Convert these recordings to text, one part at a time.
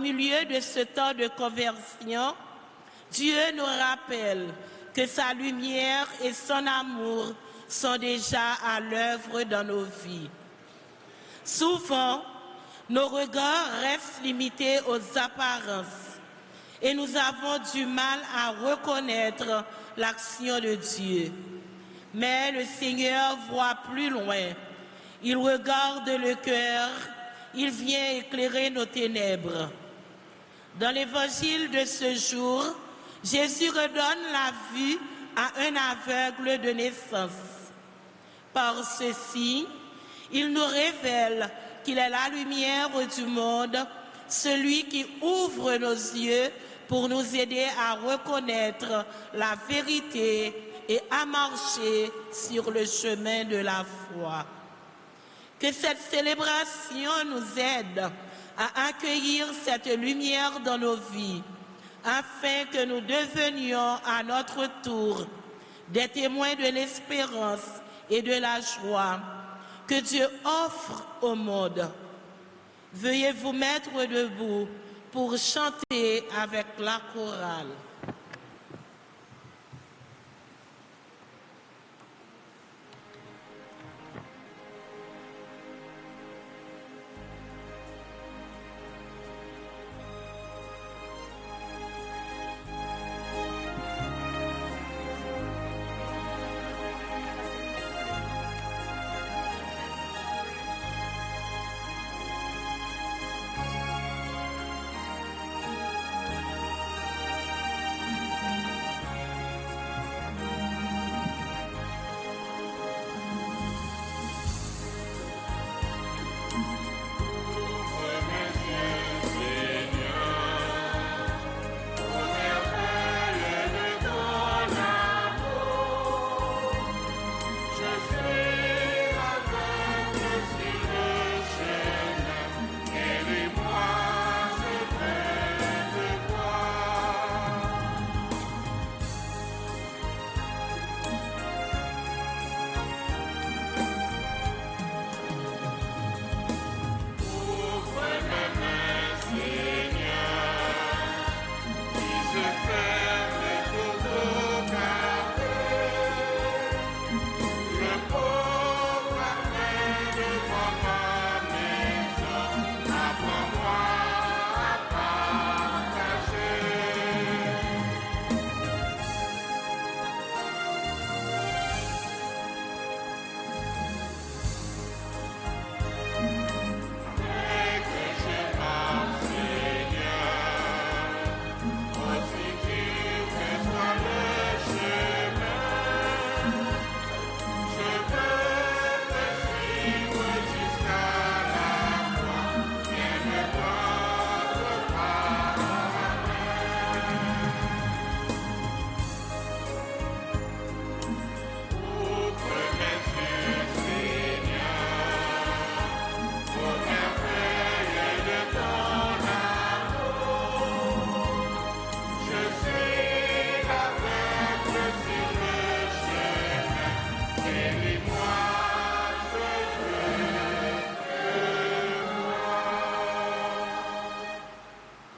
Au milieu de ce temps de conversion, Dieu nous rappelle que sa lumière et son amour sont déjà à l'œuvre dans nos vies. Souvent, nos regards restent limités aux apparences et nous avons du mal à reconnaître l'action de Dieu. Mais le Seigneur voit plus loin. Il regarde le cœur, il vient éclairer nos ténèbres. Dans l'évangile de ce jour, Jésus redonne la vue à un aveugle de naissance. Par ceci, il nous révèle qu'il est la lumière du monde, celui qui ouvre nos yeux pour nous aider à reconnaître la vérité et à marcher sur le chemin de la foi. Que cette célébration nous aide à accueillir cette lumière dans nos vies, afin que nous devenions à notre tour des témoins de l'espérance et de la joie que Dieu offre au monde. Veuillez vous mettre debout pour chanter avec la chorale.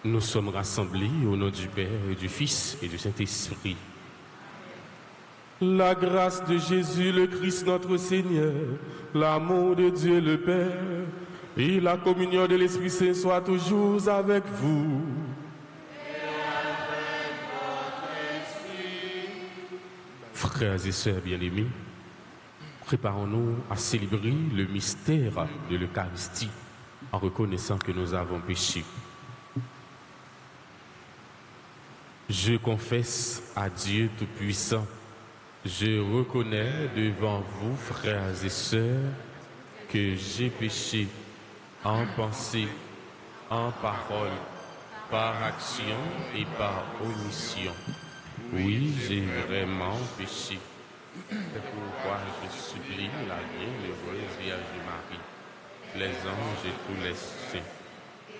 Nous sommes rassemblés au nom du Père et du Fils et du Saint-Esprit. La grâce de Jésus le Christ notre Seigneur, l'amour de Dieu le Père et la communion de l'Esprit Saint soient toujours avec vous. Frères et sœurs bien-aimés, préparons-nous à célébrer le mystère de l'Eucharistie en reconnaissant que nous avons péché. Je confesse à Dieu Tout-Puissant, je reconnais devant vous, frères et sœurs, que j'ai péché en pensée, en parole, par action et par omission. Oui, j'ai vraiment péché. C'est pourquoi je supplie la bienheureuse Vierge Marie, les anges et tous les saints,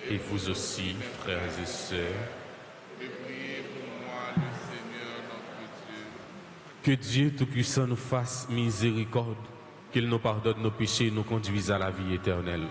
et vous aussi, frères et sœurs, que Dieu Tout-Puissant nous fasse miséricorde, qu'il nous pardonne nos péchés et nous conduise à la vie éternelle.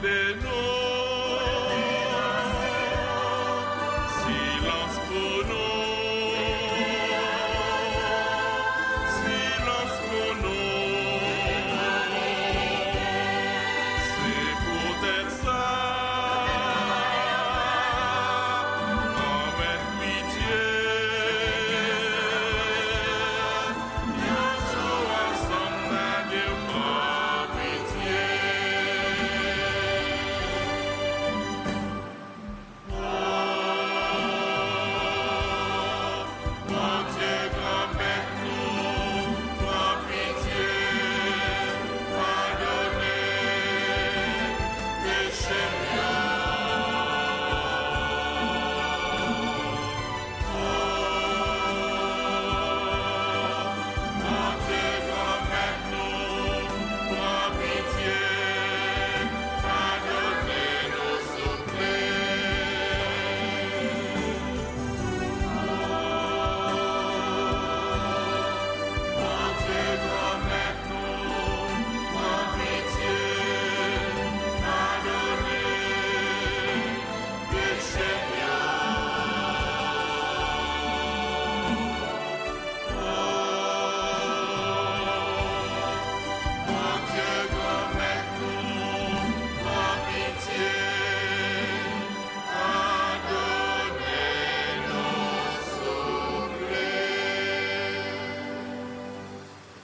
Gardez-nous, silence pour nous, silence pour nous, c'est peut-être ça, avec pitié, Yahshua son adieu par pitié.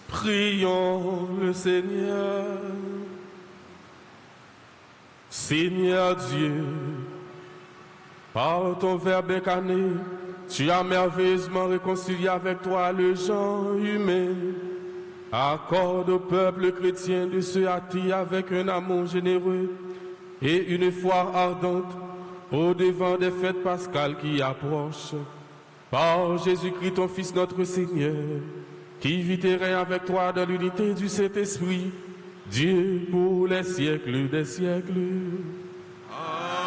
Prions le Seigneur. Seigneur Dieu, par ton Verbe incarné, tu as merveilleusement réconcilié avec toi le genre humain. Accorde au peuple chrétien de se hâter avec un amour généreux et une foi ardente au devant des fêtes pascales qui approchent. Par Jésus-Christ, ton Fils, notre Seigneur, qui vit et règne avec toi dans l'unité du Saint-Esprit, Dieu pour les siècles des siècles. Amen.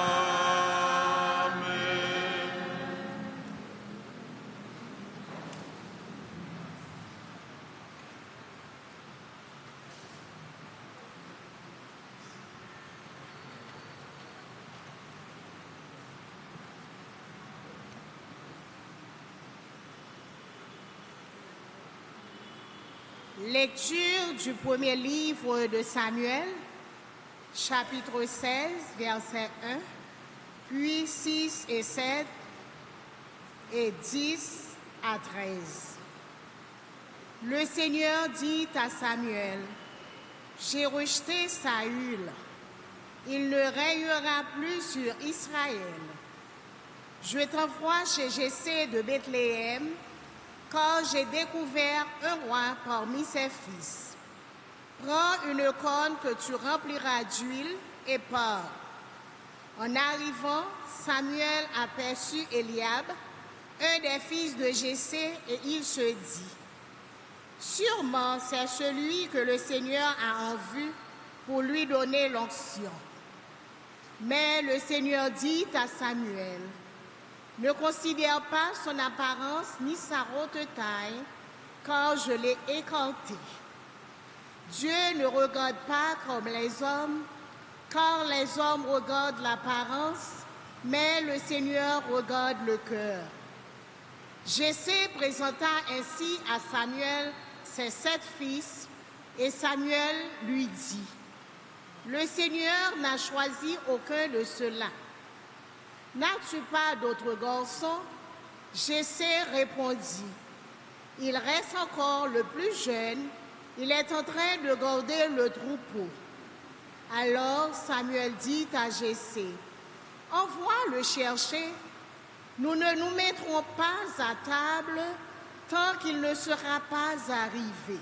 Lecture du premier livre de Samuel, chapitre 16, verset 1, puis 6 et 7, et 10 à 13. Le Seigneur dit à Samuel, « J'ai rejeté Saül, il ne régnera plus sur Israël. Je t'envoie chez Jessé de Bethléem, car j'ai découvert un roi parmi ses fils. Prends une corne que tu rempliras d'huile et pars. » En arrivant, Samuel aperçut Eliab, un des fils de Jessé, et il se dit, « Sûrement c'est celui que le Seigneur a en vue pour lui donner l'onction. » Mais le Seigneur dit à Samuel, « Ne considère pas son apparence ni sa haute taille, car je l'ai écarté. Dieu ne regarde pas comme les hommes, car les hommes regardent l'apparence, mais le Seigneur regarde le cœur. » Jessé présenta ainsi à Samuel ses 7 fils, et Samuel lui dit, « Le Seigneur n'a choisi aucun de ceux-là. N'as-tu pas d'autres garçons? » Jessé répondit, « Il reste encore le plus jeune, il est en train de garder le troupeau. » Alors Samuel dit à Jessé, « Envoie le chercher, nous ne nous mettrons pas à table tant qu'il ne sera pas arrivé. »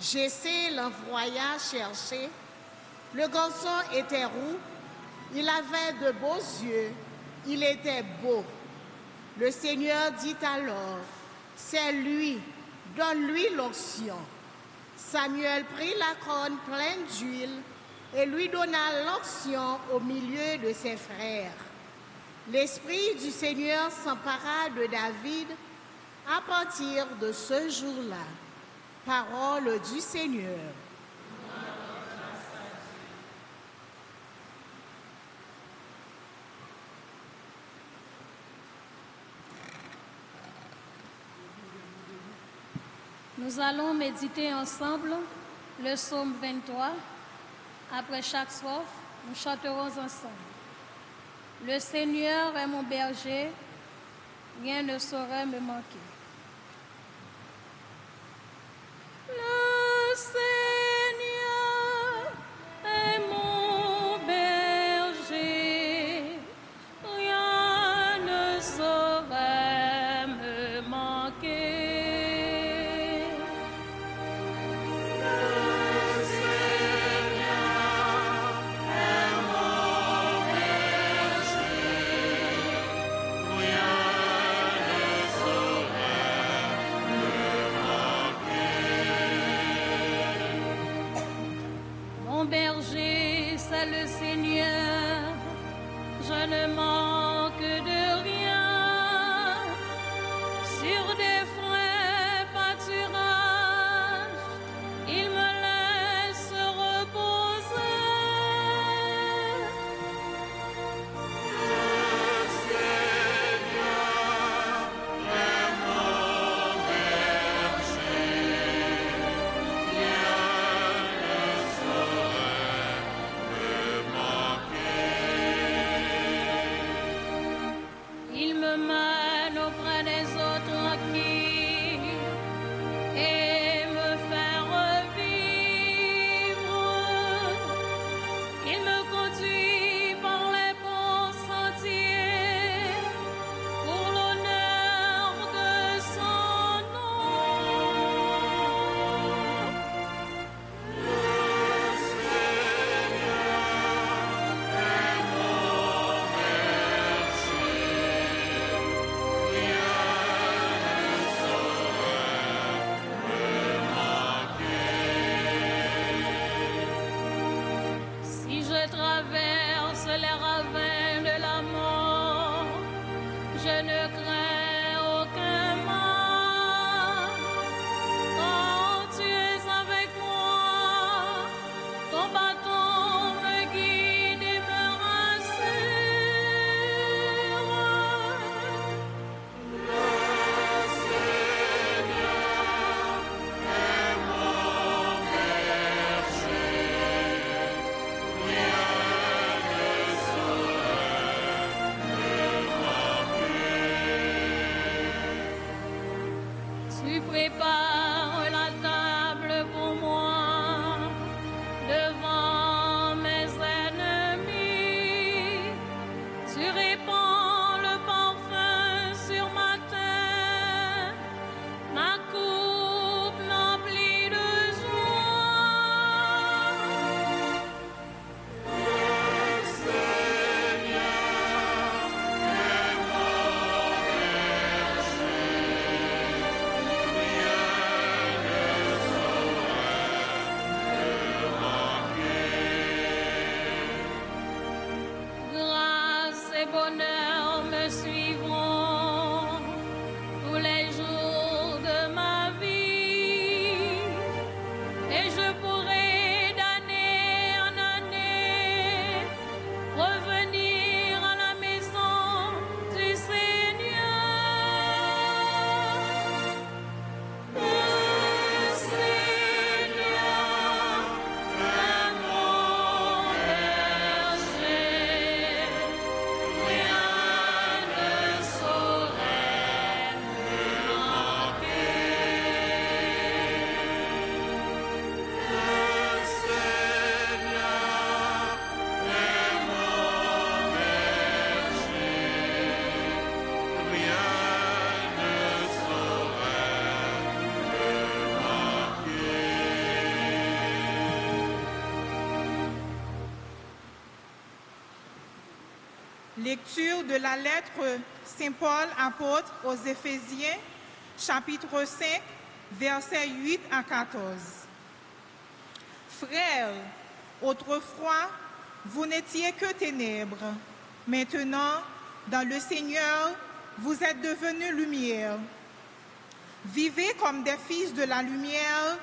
Jessé l'envoya chercher. Le garçon était roux, il avait de beaux yeux, il était beau. Le Seigneur dit alors, « C'est lui, donne-lui l'onction. » Samuel prit la corne pleine d'huile et lui donna l'onction au milieu de ses frères. L'Esprit du Seigneur s'empara de David à partir de ce jour-là. Parole du Seigneur. Nous allons méditer ensemble le psaume 23. Après chaque strophe, nous chanterons ensemble. Le Seigneur est mon berger, rien ne saurait me manquer. Le Seigneur est mon berger, rien ne saurait me manquer. Berger, c'est le Seigneur, je ne manque de rien. Sur des frais pâturages, il me laisse reposer. Le Seigneur est mon berger, rien ne saurait me manquer. Il me mène auprès des eaux tranquilles et me fait revivre. Il me conduit par les bons sentiers pour l'honneur de son nom. Le Seigneur est mon berger, rien ne saurait me manquer. Si je traverse les ravins de la mort, je ne crains aucun mal. Quand tu es avec moi, ton bâton me guide et me rassure. Le Seigneur est mon berger, rien ne saurait me manquer. Tu prépares la table pour moi devant mes ennemis. Tu répands le parfum sur ma tête, ma coupe n'emplit de joie. Le Seigneur est mon berger, rien ne saurait me manquer. Grâce et bonheur me suivront tous les jours de ma vie, et je pourrai d'année en année revenir à la maison du Seigneur. Le Seigneur est mon berger, rien ne saurait me manquer. Le Seigneur est mon berger, rien ne saurait me manquer. Lecture de la lettre Saint Paul apôtre aux Éphésiens, chapitre 5, versets 8 à 14. Frères, autrefois, vous n'étiez que ténèbres. Maintenant, dans le Seigneur, vous êtes devenus lumière. Vivez comme des fils de la lumière.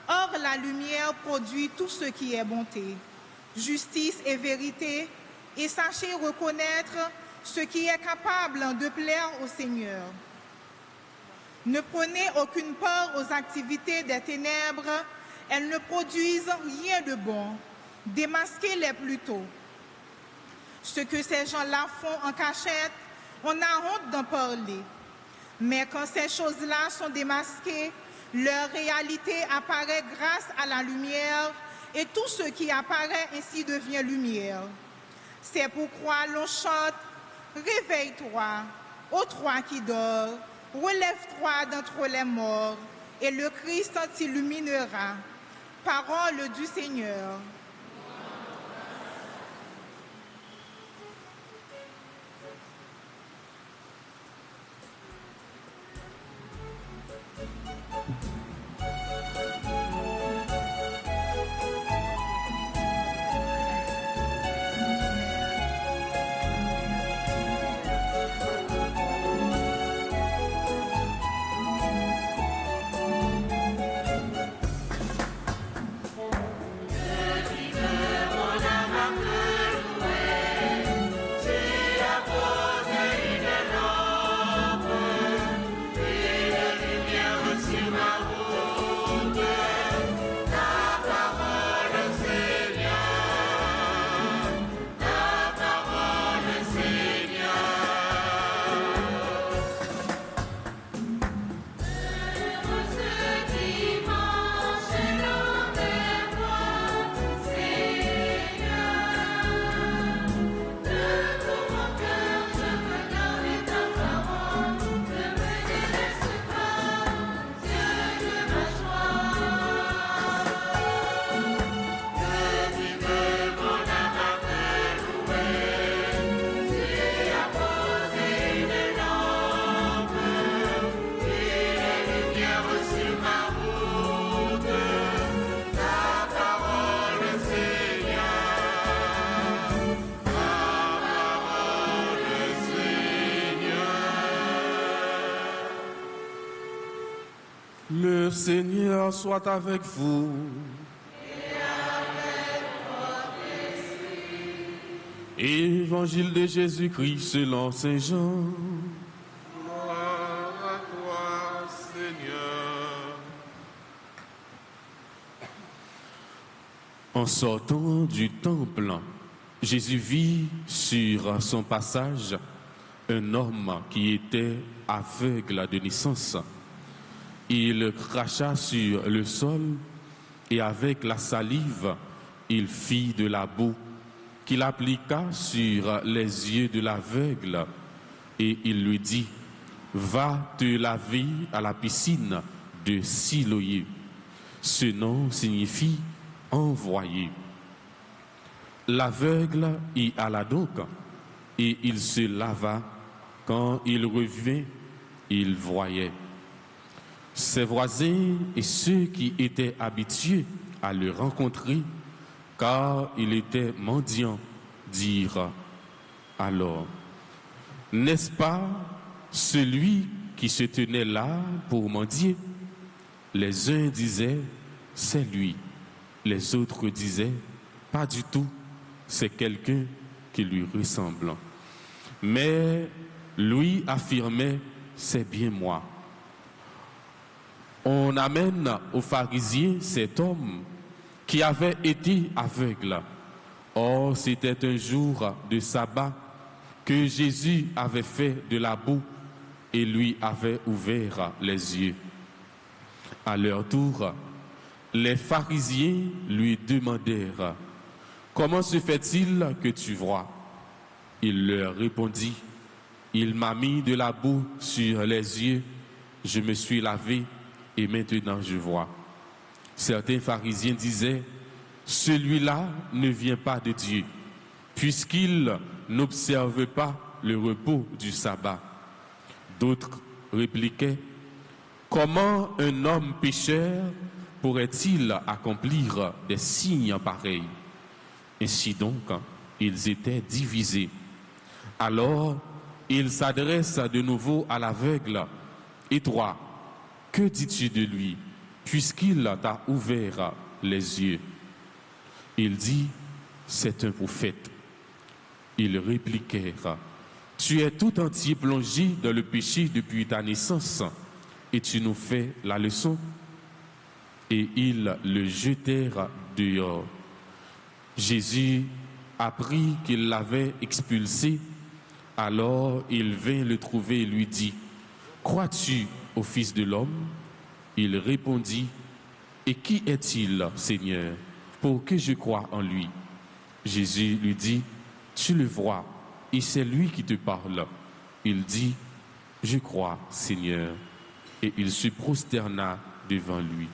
Or, la lumière produit tout ce qui est bonté, justice et vérité, et sachez reconnaître ce qui est capable de plaire au Seigneur. Ne prenez aucune part aux activités des ténèbres, elles ne produisent rien de bon. Démasquez-les plutôt. Ce que ces gens-là font en cachette, on a honte d'en parler. Mais quand ces choses-là sont démasquées, leur réalité apparaît grâce à la lumière et tout ce qui apparaît ainsi devient lumière. C'est pourquoi l'on chante « Réveille-toi, ô toi qui dors, relève-toi d'entre les morts, et le Christ t'illuminera. » Parole du Seigneur. Le Seigneur soit avec vous. Évangile de Jésus-Christ selon Saint Jean. Gloire à toi, Seigneur. En sortant du temple, Jésus vit sur son passage un homme qui était aveugle de naissance. Il cracha sur le sol et avec la salive, il fit de la boue qu'il appliqua sur les yeux de l'aveugle et il lui dit « Va te laver à la piscine de Siloé ». Ce nom signifie « envoyé ». L'aveugle y alla donc et il se lava. Quand il revint, il voyait. Ses voisins et ceux qui étaient habitués à le rencontrer, car il était mendiant, dirent alors, n'est-ce pas celui qui se tenait là pour mendier? Les uns disaient, c'est lui. Les autres disaient, pas du tout, c'est quelqu'un qui lui ressemble. Mais lui affirmait, c'est bien moi. On amène aux pharisiens cet homme qui avait été aveugle. Or, c'était un jour de sabbat que Jésus avait fait de la boue et lui avait ouvert les yeux. À leur tour, les pharisiens lui demandèrent « Comment se fait-il que tu vois ?» Il leur répondit « Il m'a mis de la boue sur les yeux, je me suis lavé et maintenant je vois. » Certains pharisiens disaient « Celui-là ne vient pas de Dieu, puisqu'il n'observe pas le repos du sabbat. » D'autres répliquaient « Comment un homme pécheur pourrait-il accomplir des signes pareils ?» Ainsi donc, ils étaient divisés. Alors, il s'adresse de nouveau à l'aveugle. « Et toi, que dis-tu de lui, puisqu'il t'a ouvert les yeux ?» Il dit, « C'est un prophète. » Ils répliquèrent, « Tu es tout entier plongé dans le péché depuis ta naissance, et tu nous fais la leçon. Et ils le jetèrent dehors. Jésus apprit qu'il l'avait expulsé. Alors il vint le trouver et lui dit, « Crois-tu au Fils de l'homme » Il répondit, « Et qui est-il, Seigneur, pour que je croie en lui ?» Jésus lui dit, « Tu le vois, et c'est lui qui te parle. » Il dit, « Je crois, Seigneur. » Et il se prosterna devant lui.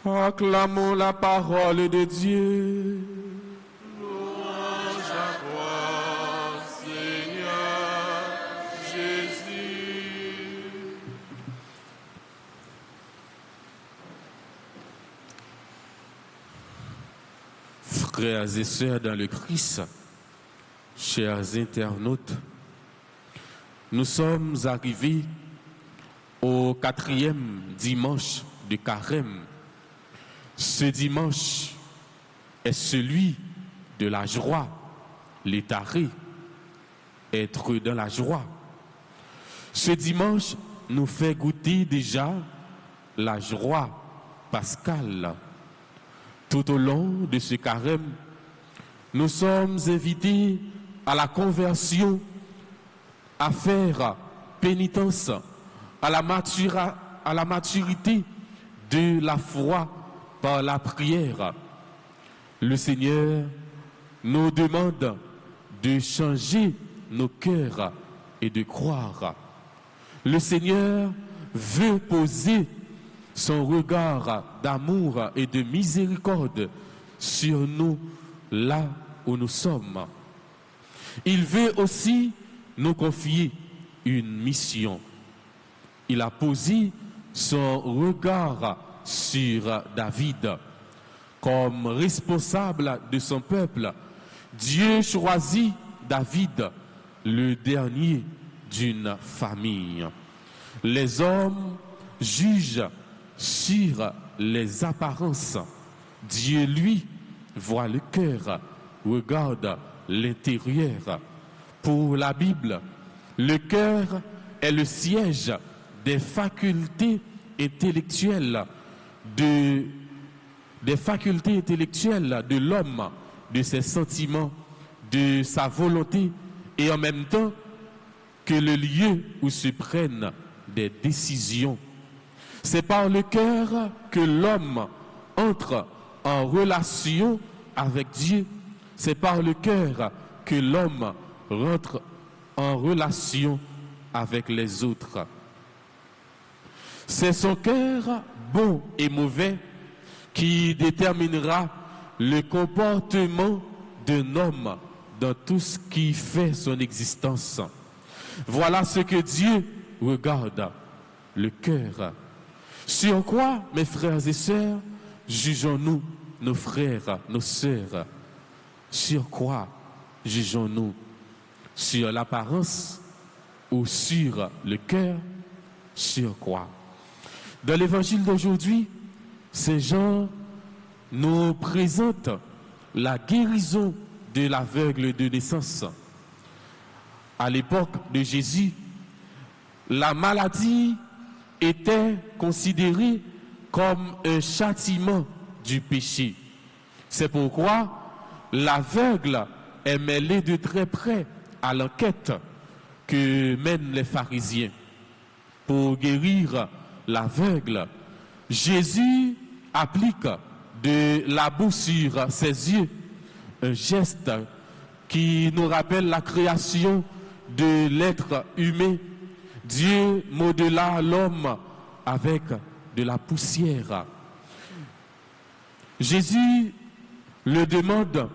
Acclamons la parole de Dieu. Louange à toi, Seigneur Jésus. Frères et sœurs dans le Christ, chers internautes, nous sommes arrivés au 4e dimanche de Carême. Ce dimanche est celui de la joie, l'étaré, être dans la joie. Ce dimanche nous fait goûter déjà la joie pascale. Tout au long de ce carême, nous sommes invités à la conversion, à faire pénitence, à la maturité de la foi par la prière. Le Seigneur nous demande de changer nos cœurs et de croire. Le Seigneur veut poser son regard d'amour et de miséricorde sur nous là où nous sommes. Il veut aussi nous confier une mission. Il a posé son regard sur David comme responsable de son peuple. Dieu choisit David, le dernier d'une famille. Les hommes jugent sur les apparences. Dieu, lui, voit le cœur, regarde l'intérieur. Pour la Bible, le cœur est le siège des facultés intellectuelles de l'homme, de ses sentiments, de sa volonté, et en même temps que le lieu où se prennent des décisions. C'est par le cœur que l'homme entre en relation avec Dieu. C'est par le cœur que l'homme rentre en relation avec les autres. C'est son cœur, bon et mauvais, qui déterminera le comportement d'un homme dans tout ce qui fait son existence. Voilà ce que Dieu regarde, le cœur. Sur quoi, mes frères et sœurs, jugeons-nous nos frères, nos sœurs? Sur quoi jugeons-nous? Sur l'apparence ou sur le cœur? Sur quoi? Dans l'évangile d'aujourd'hui, Saint Jean nous présente la guérison de l'aveugle de naissance. À l'époque de Jésus, la maladie était considérée comme un châtiment du péché. C'est pourquoi l'aveugle est mêlé de très près à l'enquête que mènent les pharisiens. Pour guérir l'aveugle, Jésus applique de la boue sur ses yeux, un geste qui nous rappelle la création de l'être humain. Dieu modela l'homme avec de la poussière. Jésus le demande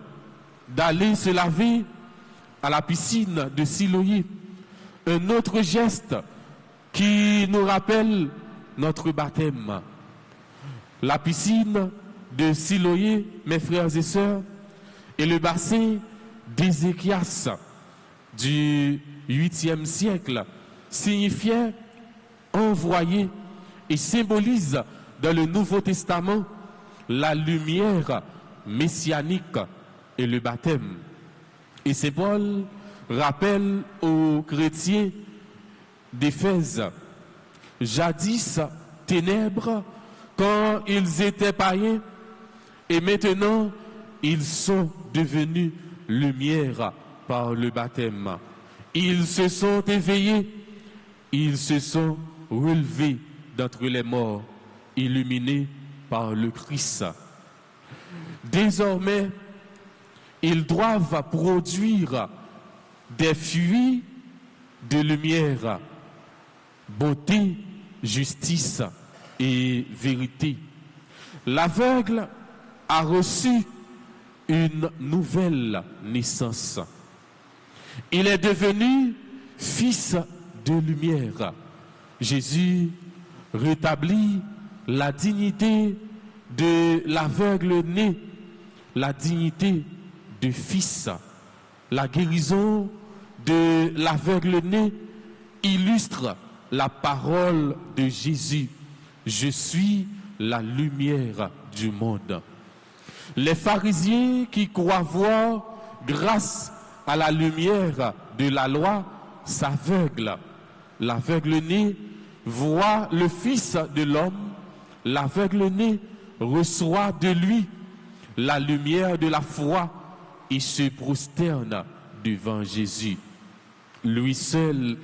d'aller se laver à la piscine de Siloé. Un autre geste qui nous rappelle notre baptême. La piscine de Siloé, mes frères et sœurs, est le bassin d'Ézéchias du 8e siècle, signifiait envoyé et symbolise dans le Nouveau Testament la lumière messianique et le baptême. Et Saint Paul rappelle aux chrétiens d'Éphèse. Jadis ténèbres quand ils étaient païens, et maintenant ils sont devenus lumière par le baptême. Ils se sont éveillés, ils se sont relevés d'entre les morts, illuminés par le Christ. Désormais, ils doivent produire des fruits de lumière, beauté, justice et vérité. L'aveugle a reçu une nouvelle naissance. Il est devenu fils de lumière. Jésus rétablit la dignité de l'aveugle né, la dignité de fils. La guérison de l'aveugle né illustre la parole de Jésus. Je suis la lumière du monde. Les pharisiens qui croient voir grâce à la lumière de la loi s'aveuglent. L'aveugle né voit le Fils de l'homme. L'aveugle né reçoit de lui la lumière de la foi et se prosterne devant Jésus. Lui seul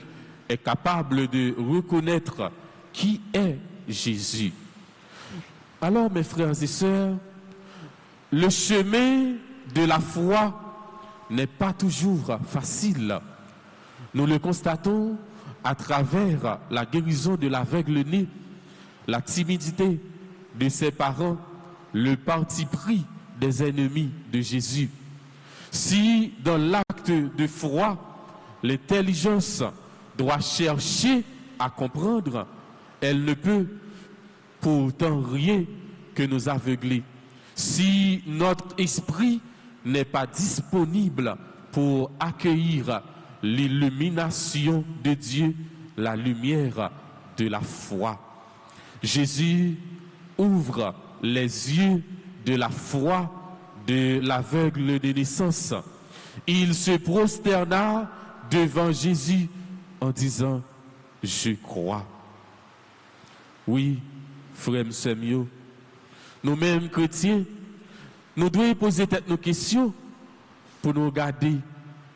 est capable de reconnaître qui est Jésus. Alors, mes frères et sœurs, le chemin de la foi n'est pas toujours facile. Nous le constatons à travers la guérison de l'aveugle né, la timidité de ses parents, le parti pris des ennemis de Jésus. Si dans l'acte de foi, l'intelligence doit chercher à comprendre, elle ne peut pourtant rien que nous aveugler. Si notre esprit n'est pas disponible pour accueillir l'illumination de Dieu, la lumière de la foi. Jésus ouvre les yeux de la foi de l'aveugle de naissance. Il se prosterna devant Jésus en disant « Je crois ». Oui, frères et sœurs, nous-mêmes chrétiens, nous devons poser nos questions pour nous regarder,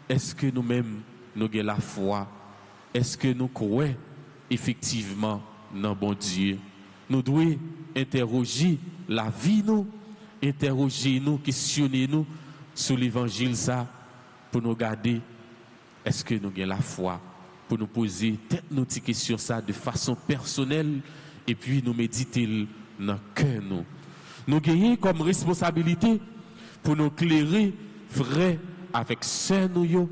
est-ce que nous-mêmes, nous avons la foi? Est-ce que nous croyons effectivement dans bon Dieu? Nous devons interroger la vie, nous, interroger nous, questionner nous sur l'évangile, ça, pour nous regarder, est-ce que nous avons la foi? Pour nous poser nos petites questions ça de façon personnelle et puis nous méditer dans le cœur, nous. Nous gagnons comme responsabilité pour nous éclairer vrai avec sœur nous,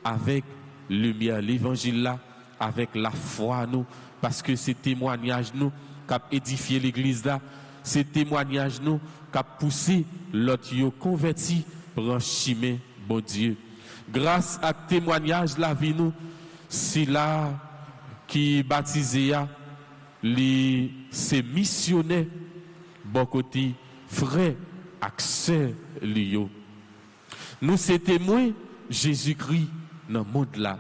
avec lumière l'évangile là, avec la foi nous, parce que c'est témoignage nous qui a édifié l'église là, c'est témoignage nous qui a poussé l'autre converti pour un chemin bon Dieu. Grâce à témoignage la vie nous, c'est là qui baptisé ces missionnaires bon côté frère accès lio. Nous sommes témoins Jésus-Christ dans le monde là.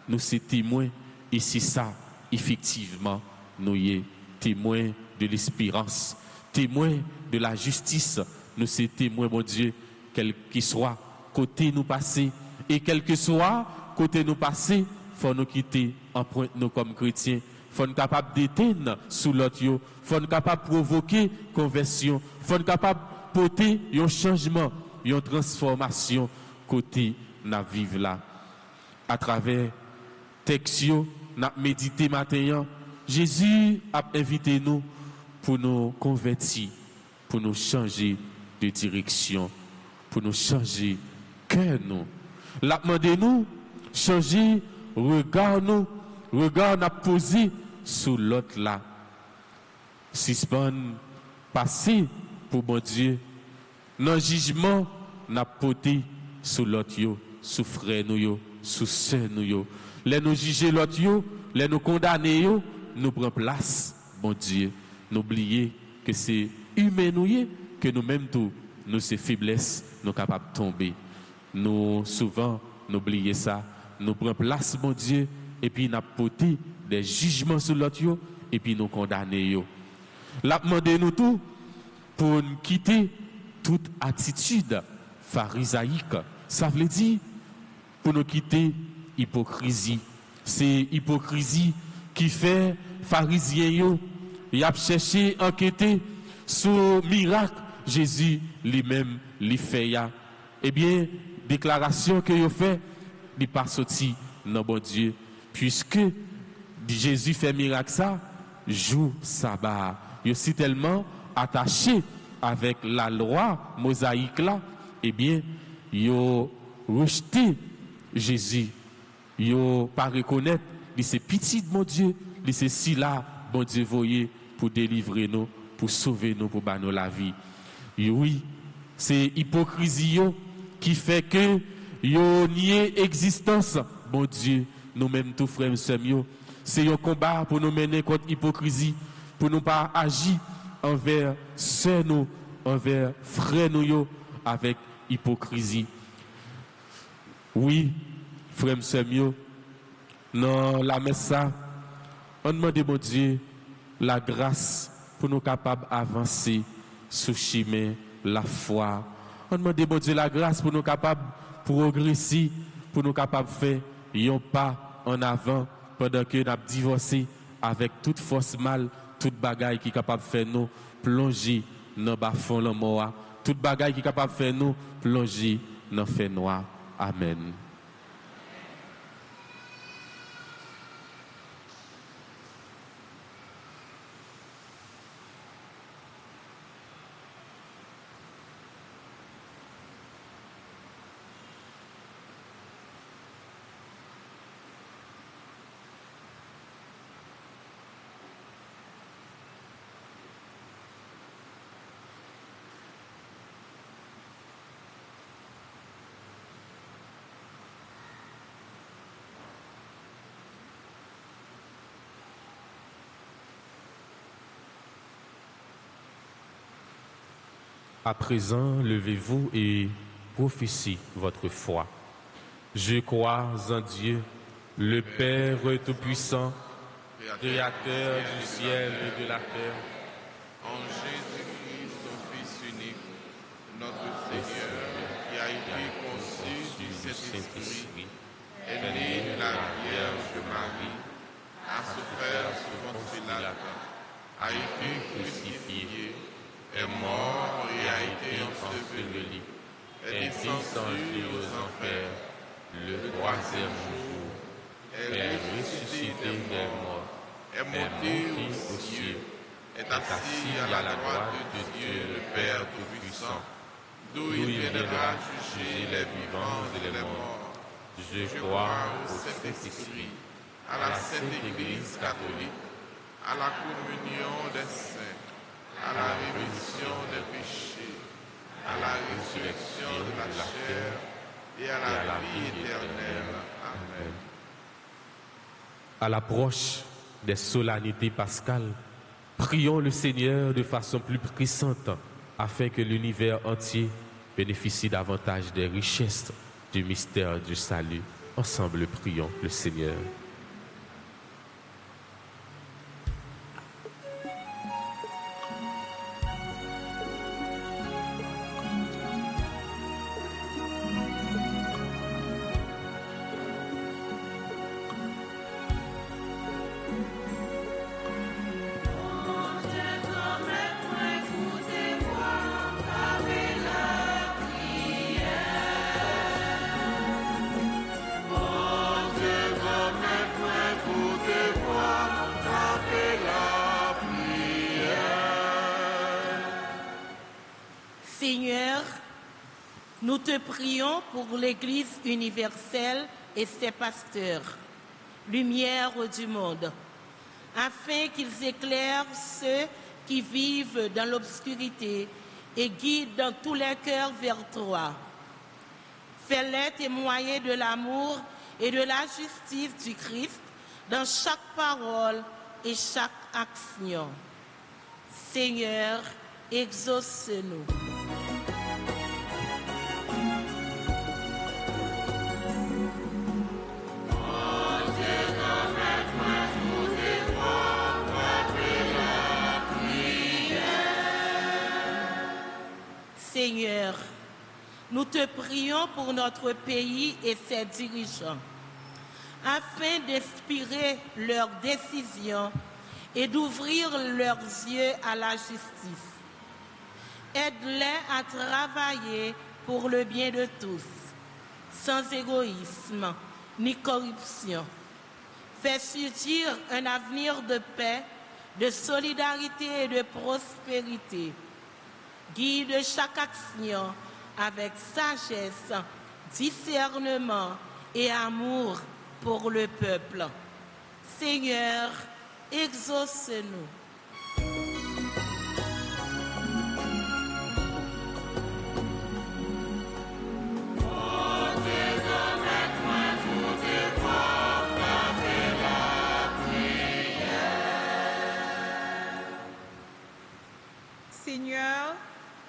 Nous sommes témoins et c'est ça effectivement nous sommes témoins de l'espérance, témoins de la justice. Nous sommes témoins mon Dieu quel qu'il soit côté nous passer et quel que soit côté nous passer, faut nous quitter empreinte nous comme chrétiens. Faut nous capable d'éteindre sous l'autre, faut nous capable provoquer conversion, faut nous capable porter un changement, une transformation côté n'a vivre là. À travers texte n'a médité matin, Jésus a invité nous pour nous convertir, pour nous changer de direction, pour nous changer cœur nous. L'a demandé nous changer regard nous, regard n'a posé sur l'autre là. Suspend passer pour bon Dieu. Dans jugement n'a porté sur l'autre yo, sur frère nous yo, sur sœur nous yo. Les nous juger l'autre yo, les nous condamner yo, nous prend place bon Dieu. N'oubliez que c'est humain nous que nous-mêmes tout nous ces faiblesses nous capables de tomber. Nous souvent n'oubliez ça, nous prenons place bon Dieu et puis nous porté des jugements sur l'autre yo, et puis nous condamner yo. L'a demandé nous tout pour nous quitter toute attitude pharisaïque. Ça veut dire pour nous quitter hypocrisie. C'est hypocrisie qui fait pharisiens yo, y a cherché enquêter sur miracle Jésus lui-même lui fait ya. Eh bien, déclaration que yo fait, n'est pas sorti non bon Dieu, puisque Jésus fait miracle ça jour sabbat. Yo si tellement attaché avec la loi mosaïque là, eh bien, yo rejeté Jésus. Yo pas reconnaître, c'est petit mon Dieu, c'est si là bon Dieu voyez pour délivrer nous, pour sauver nous, pour nous la vie. Oui, c'est hypocrisie qui fait que yo nié existence bon Dieu, nous-mêmes tous frères et sœurs, c'est un combat pour nous mener contre l'hypocrisie, pour nous pas agir envers sœurs nous, envers frères nous avec hypocrisie. Oui, frères et sœurs, dans la messe ça, on demande bon Dieu la grâce pour nous capables d'avancer sous chemin la foi. On demande bon Dieu la grâce pour nous capables de progresser, pour nous capables de faire un pas en avant pendant que nous avons divorcé avec toute force mal, toute bagaille qui est capable de faire nous plonger dans le fond de la mort, toute bagaille qui est capable de faire nous plonger dans le feu noir. Amen. À présent, levez-vous et prophétisez votre foi. Je crois en Dieu, le Père Tout-Puissant, Créateur du ciel et de la terre, en Jésus-Christ, son Fils unique, notre Seigneur, qui a été conçu du Saint-Esprit, est né de la Vierge Marie, a souffert sous Ponce Pilate, a été crucifié, est mort et a été enseveli, est descendu aux enfers, le troisième jour, est ressuscité des morts, est monté aux cieux, est assis à la droite de Dieu le Père Tout-Puissant, d'où il viendra juger les vivants et les morts. Je crois au Saint-Esprit, à la Sainte Église catholique, à la communion des saints, à la rémission des péchés, à la résurrection de la chair et à la vie éternelle. Amen. À l'approche des solennités pascales, prions le Seigneur de façon plus pressante afin que l'univers entier bénéficie davantage des richesses du mystère du salut. Ensemble, prions le Seigneur. Seigneur, nous te prions pour l'Église universelle et ses pasteurs, lumière du monde, afin qu'ils éclairent ceux qui vivent dans l'obscurité et guident dans tous les cœurs vers toi. Fais-les témoigner de l'amour et de la justice du Christ dans chaque parole et chaque action. Seigneur, exauce-nous. Oh Dieu, comme être nous te prions pour notre pays et ses dirigeants, afin d'inspirer leurs décisions et d'ouvrir leurs yeux à la justice. Aide-les à travailler pour le bien de tous, sans égoïsme ni corruption. Fais surgir un avenir de paix, de solidarité et de prospérité. Guide chaque action avec sagesse, discernement et amour pour le peuple. Seigneur, exauce-nous. Seigneur,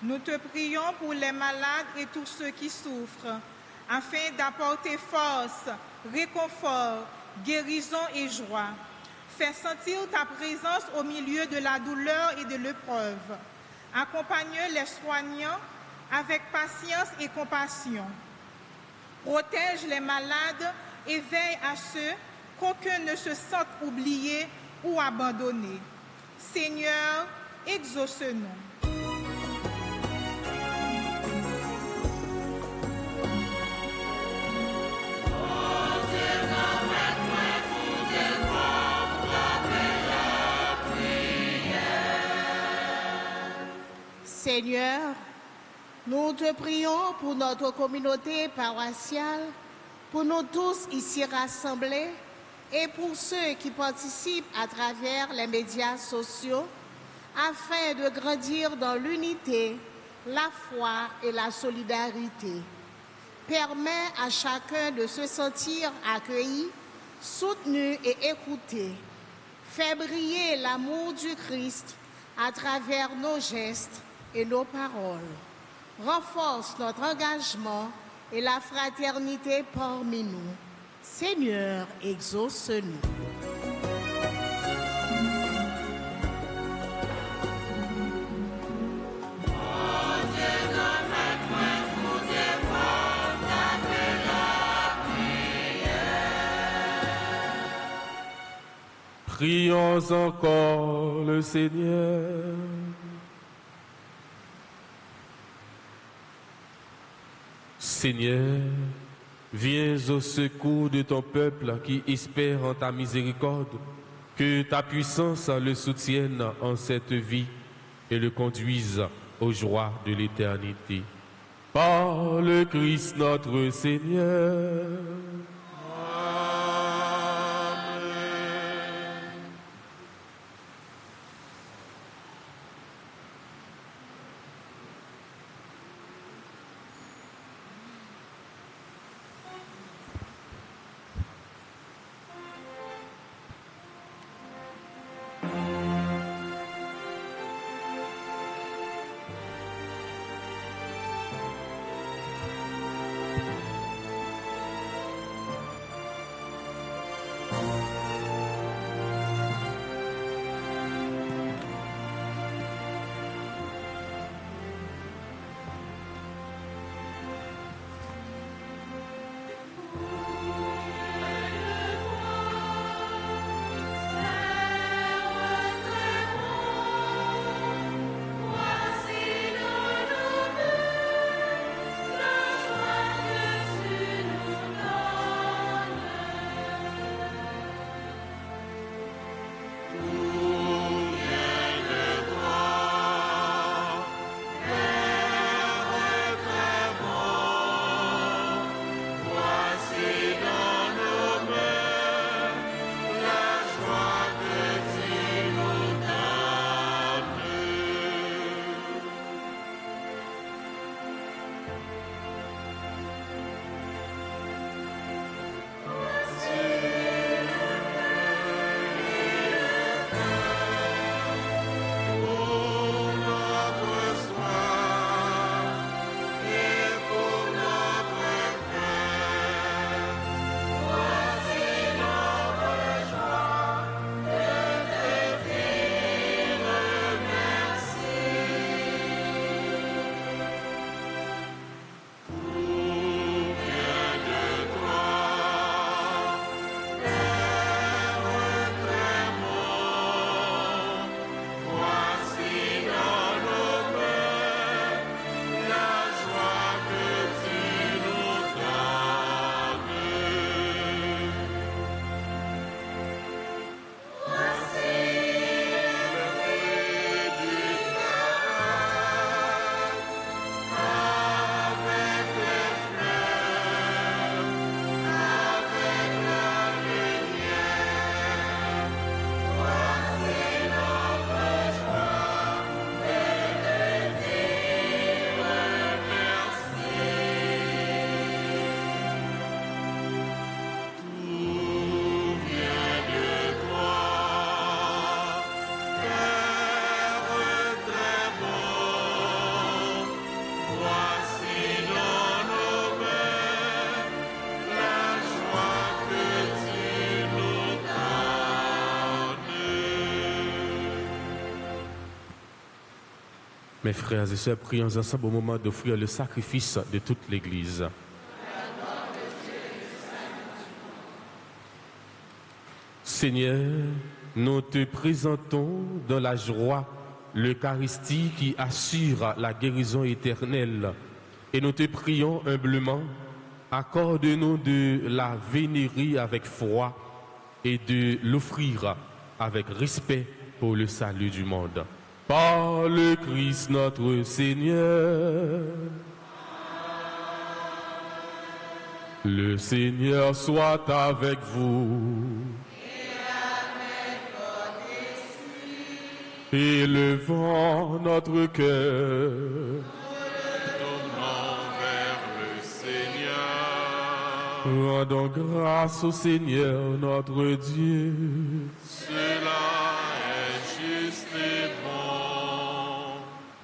nous te prions pour les malades et tous ceux qui souffrent, afin d'apporter force, réconfort, guérison et joie. Fais sentir ta présence au milieu de la douleur et de l'épreuve. Accompagne les soignants avec patience et compassion. Protège les malades et veille à ceux qu'aucun ne se sente oublié ou abandonné. Seigneur, exauce-nous. Seigneur, nous te prions pour notre communauté paroissiale, pour nous tous ici rassemblés et pour ceux qui participent à travers les médias sociaux, afin de grandir dans l'unité, la foi et la solidarité. Permets à chacun de se sentir accueilli, soutenu et écouté. Fais briller l'amour du Christ à travers nos gestes et nos paroles. Renforce notre engagement et la fraternité parmi nous. Seigneur, exauce-nous. Prions encore le Seigneur. Seigneur, viens au secours de ton peuple qui espère en ta miséricorde, que ta puissance le soutienne en cette vie et le conduise aux joies de l'éternité. Par le Christ notre Seigneur. Mes frères et sœurs, prions ensemble au moment d'offrir le sacrifice de toute l'Église. Seigneur, nous te présentons dans la joie l'Eucharistie qui assure la guérison éternelle. Et nous te prions humblement, accorde-nous de la vénérer avec foi et de l'offrir avec respect pour le salut du monde. Par le Christ notre Seigneur. Le Seigneur soit avec vous. Élevons notre cœur. Tournons vers le Seigneur. Rendons grâce au Seigneur notre Dieu. Cela est juste et bon.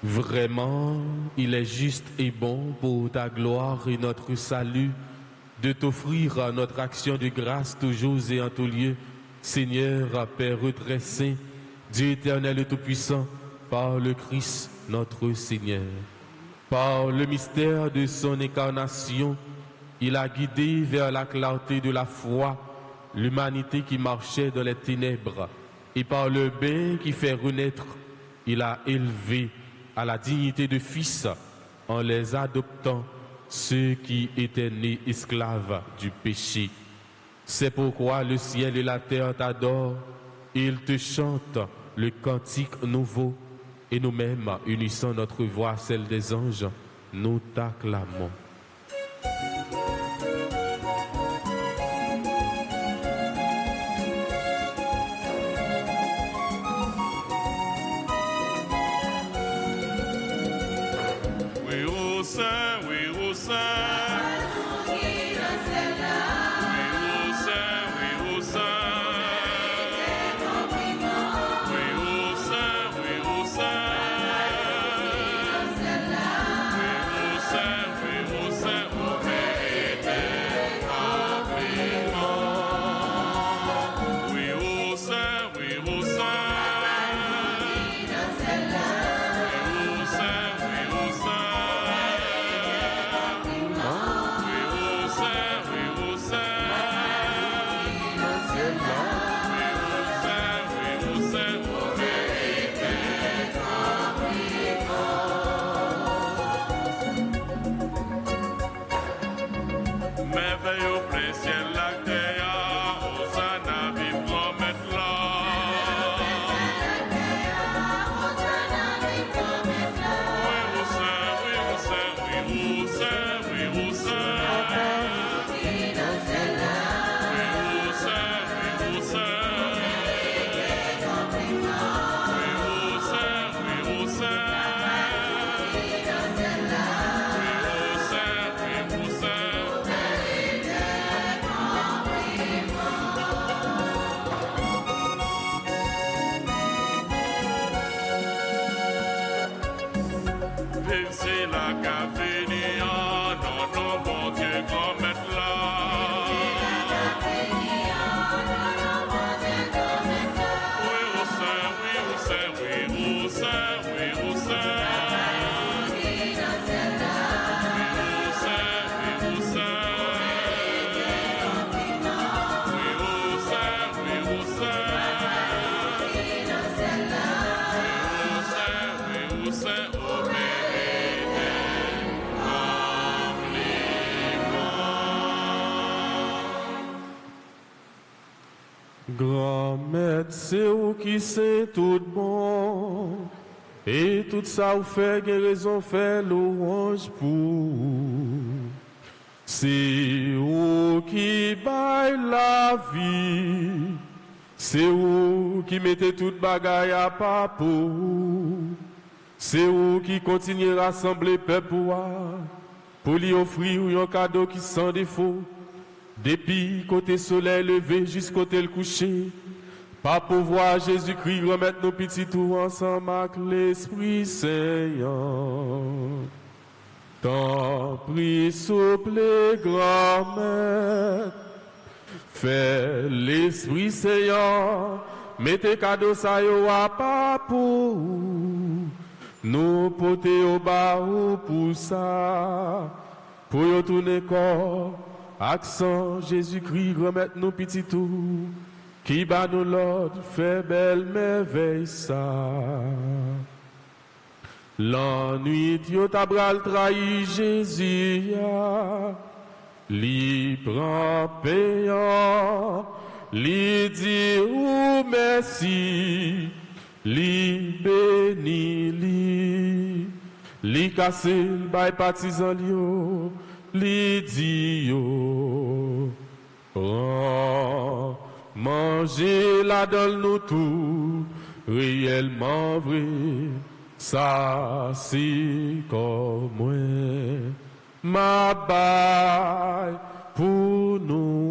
Vraiment, il est juste et bon pour ta gloire et notre salut de t'offrir notre action de grâce toujours et en tout lieu. Seigneur, Père très saint, Dieu éternel et tout-puissant, par le Christ notre Seigneur. Par le mystère de son incarnation, il a guidé vers la clarté de la foi l'humanité qui marchait dans les ténèbres. Et par le bain qui fait renaître, il a élevé à la dignité de fils en les adoptant ceux qui étaient nés esclaves du péché. C'est pourquoi le ciel et la terre t'adorent. Ils te chantent le cantique nouveau et nous-mêmes, unissant notre voix à celle des anges, nous t'acclamons. Oui, au Saint, oui, au Saint. Grand maître, c'est où qui c'est tout bon, et tout ça ou fait guérison, fait louange pour. C'est où qui baille la vie, c'est où qui mettez toute bagaille à pas pour. C'est où qui continue à rassembler peuple pour lui offrir un cadeau qui sans défaut. Depuis côté soleil levé jusqu'au côté le coucher, pas pouvoir Jésus-Christ remettre nos petits tout ensemble avec l'Esprit Saint. Tant prie souple grand-mère, fais l'Esprit Saint, mettez cadeau ça yo à pas pour. nous porter au bas ou pour ça, pour y tourner corps, accent Jésus-Christ, remettre nous petit tout, qui bat nous l'ordre, fait belle merveille ça. L'ennui, Dieu t'a bral trahi Jésus, li prend payant, li dit ou merci, li béni, li casse le bail partisan li dit yo, manger la donne nous tout, réellement vrai. Ça, c'est comme moi, ma baille pour nous.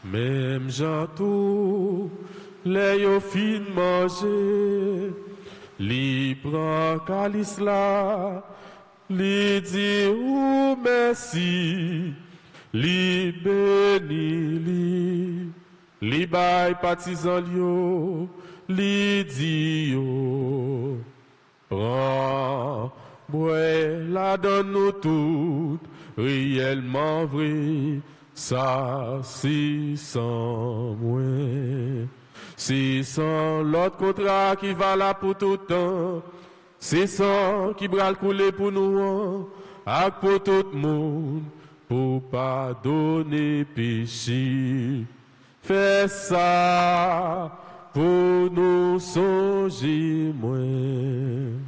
Même Jean tout, les yo fin manger, li prend calice là, li dit ou merci, li béni, li bay partisan yo, li dit yo, prends, bois la donne nous tout, réellement vrai. Ça, c'est sans moi. C'est sans l'autre contrat qui va là pour tout temps. C'est sans qui bral couler pour nous, et pour tout le monde, pour pardonner péché. Fais ça pour nous songer moins.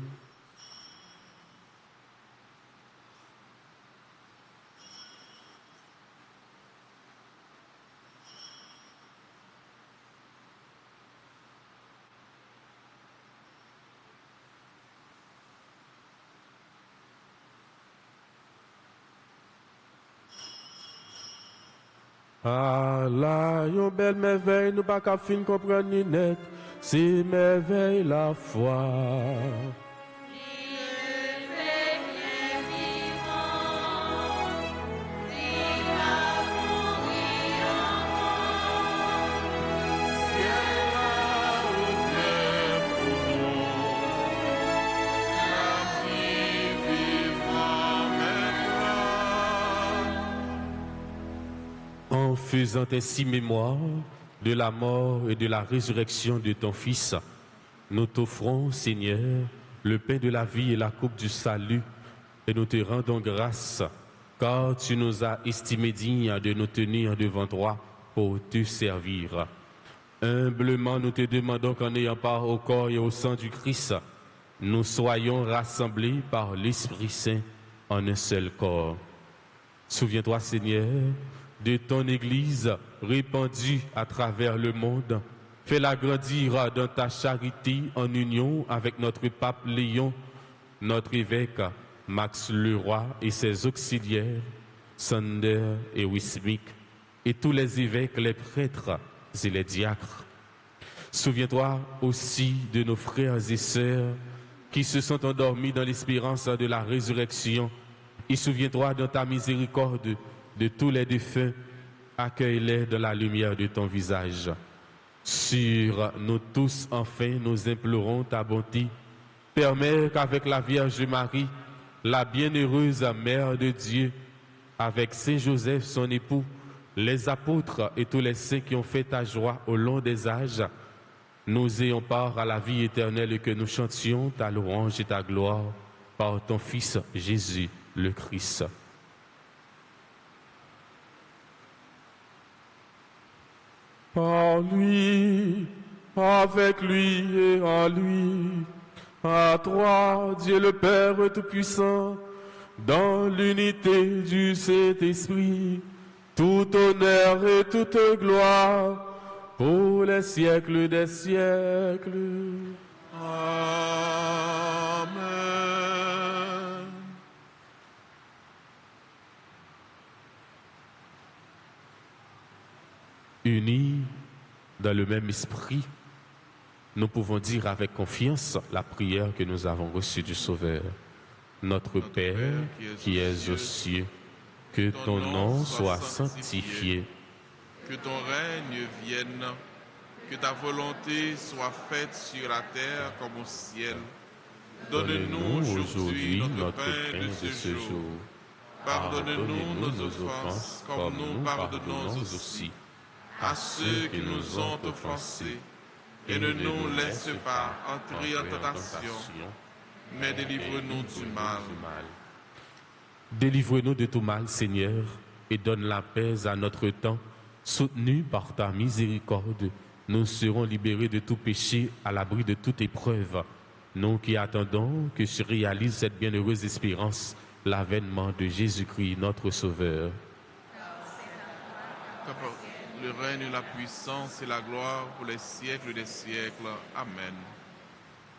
Ah là, yon belle merveille, nous pas qu'à fin comprendre ni net, c'est merveille la foi. En faisant ainsi mémoire de la mort et de la résurrection de ton Fils, nous t'offrons, Seigneur, le pain de la vie et la coupe du salut, et nous te rendons grâce, car tu nous as estimés dignes de nous tenir devant toi pour te servir. Humblement, nous te demandons qu'en ayant part au corps et au sang du Christ, nous soyons rassemblés par l'Esprit Saint en un seul corps. Souviens-toi, Seigneur, de ton Église répandue à travers le monde. Fais-la grandir dans ta charité en union avec notre pape Léon, notre évêque Max Leroy et ses auxiliaires, Sander et Wismik, et tous les évêques, les prêtres et les diacres. Souviens-toi aussi de nos frères et sœurs qui se sont endormis dans l'espérance de la résurrection. Et souviens-toi dans ta miséricorde de tous les défunts, accueille-les dans la lumière de ton visage. Sur nous tous, enfin, nous implorons ta bonté. Permets qu'avec la Vierge Marie, la bienheureuse Mère de Dieu, avec Saint Joseph, son époux, les apôtres et tous les saints qui ont fait ta joie au long des âges, nous ayons part à la vie éternelle et que nous chantions ta louange et ta gloire par ton Fils Jésus le Christ. Par lui, avec lui et en lui, à toi, Dieu le Père Tout-Puissant, dans l'unité du Saint-Esprit, tout honneur et toute gloire, pour les siècles des siècles. Amen. Unis dans le même esprit, nous pouvons dire avec confiance la prière que nous avons reçue du Sauveur. Notre Père qui es aux cieux, que ton nom soit sanctifié. Que ton règne vienne, que ta volonté soit faite sur la terre comme au ciel. Donne-nous aujourd'hui notre pain de ce jour. Pardonne-nous nos offenses comme nous pardonnons aussi à ceux qui nous ont offensés. Et ne nous laisse pas entrer en tentation, mais délivre-nous du mal. Délivre-nous de tout mal, Seigneur, et donne la paix à notre temps. Soutenus par ta miséricorde, nous serons libérés de tout péché, à l'abri de toute épreuve. Nous qui attendons que se réalise cette bienheureuse espérance, l'avènement de Jésus-Christ, notre Sauveur. Le règne, la puissance et la gloire pour les siècles des siècles. Amen.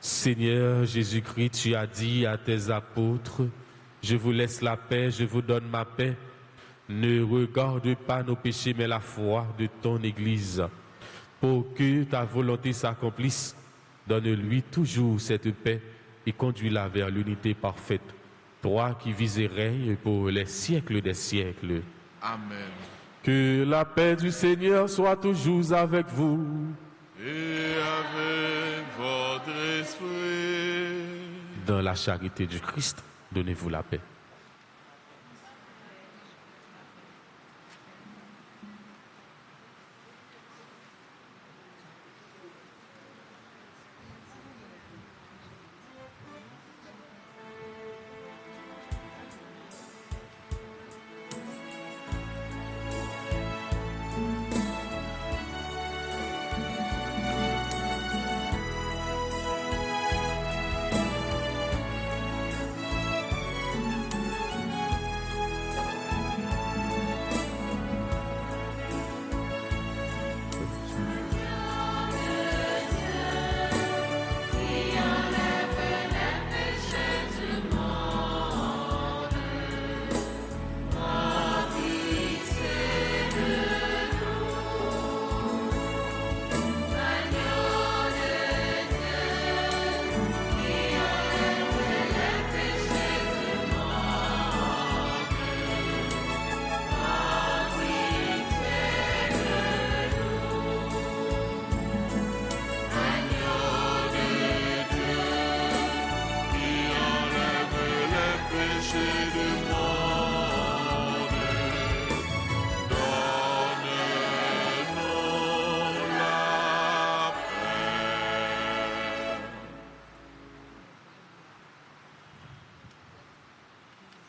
Seigneur Jésus-Christ, tu as dit à tes apôtres, « Je vous laisse la paix, je vous donne ma paix. Ne regarde pas nos péchés, mais la foi de ton Église. Pour que ta volonté s'accomplisse, donne-lui toujours cette paix et conduis-la vers l'unité parfaite. Toi qui vis et règnes pour les siècles des siècles. Amen. Que la paix du Seigneur soit toujours avec vous. Et avec votre esprit. Dans la charité du Christ, donnez-vous la paix.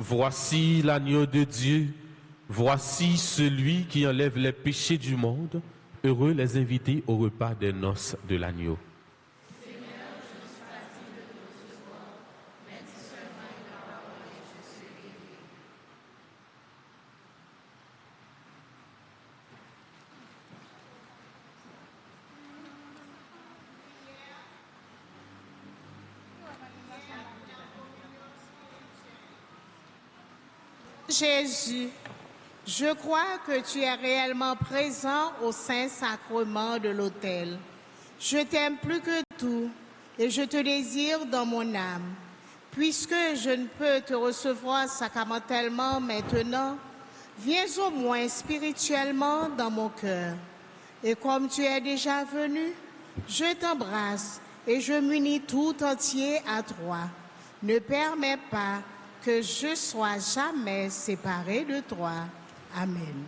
Voici l'agneau de Dieu, voici celui qui enlève les péchés du monde. Heureux les invités au repas des noces de l'agneau. Jésus, je crois que tu es réellement présent au Saint-Sacrement de l'autel. Je t'aime plus que tout et je te désire dans mon âme. Puisque je ne peux te recevoir sacramentellement maintenant, viens au moins spirituellement dans mon cœur. Et comme tu es déjà venu, je t'embrasse et je m'unis tout entier à toi. Ne permets pas que je sois jamais séparé de toi. Amen.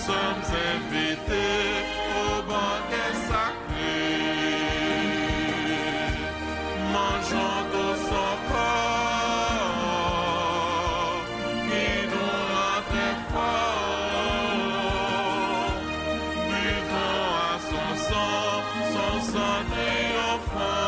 sommes invités au banquet sacré. Mangeons de son corps qui nous rend très forts. Buvons à son sang triomphant.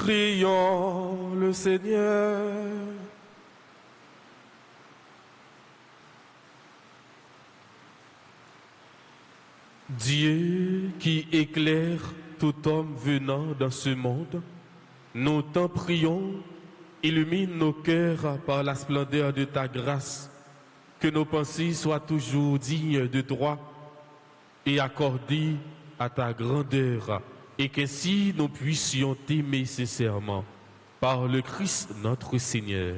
Prions le Seigneur. Dieu qui éclaire tout homme venant dans ce monde, nous t'en prions, illumine nos cœurs par la splendeur de ta grâce, que nos pensées soient toujours dignes de toi et accordées à ta grandeur, et qu'ainsi nous puissions t'aimer sincèrement par le Christ notre Seigneur.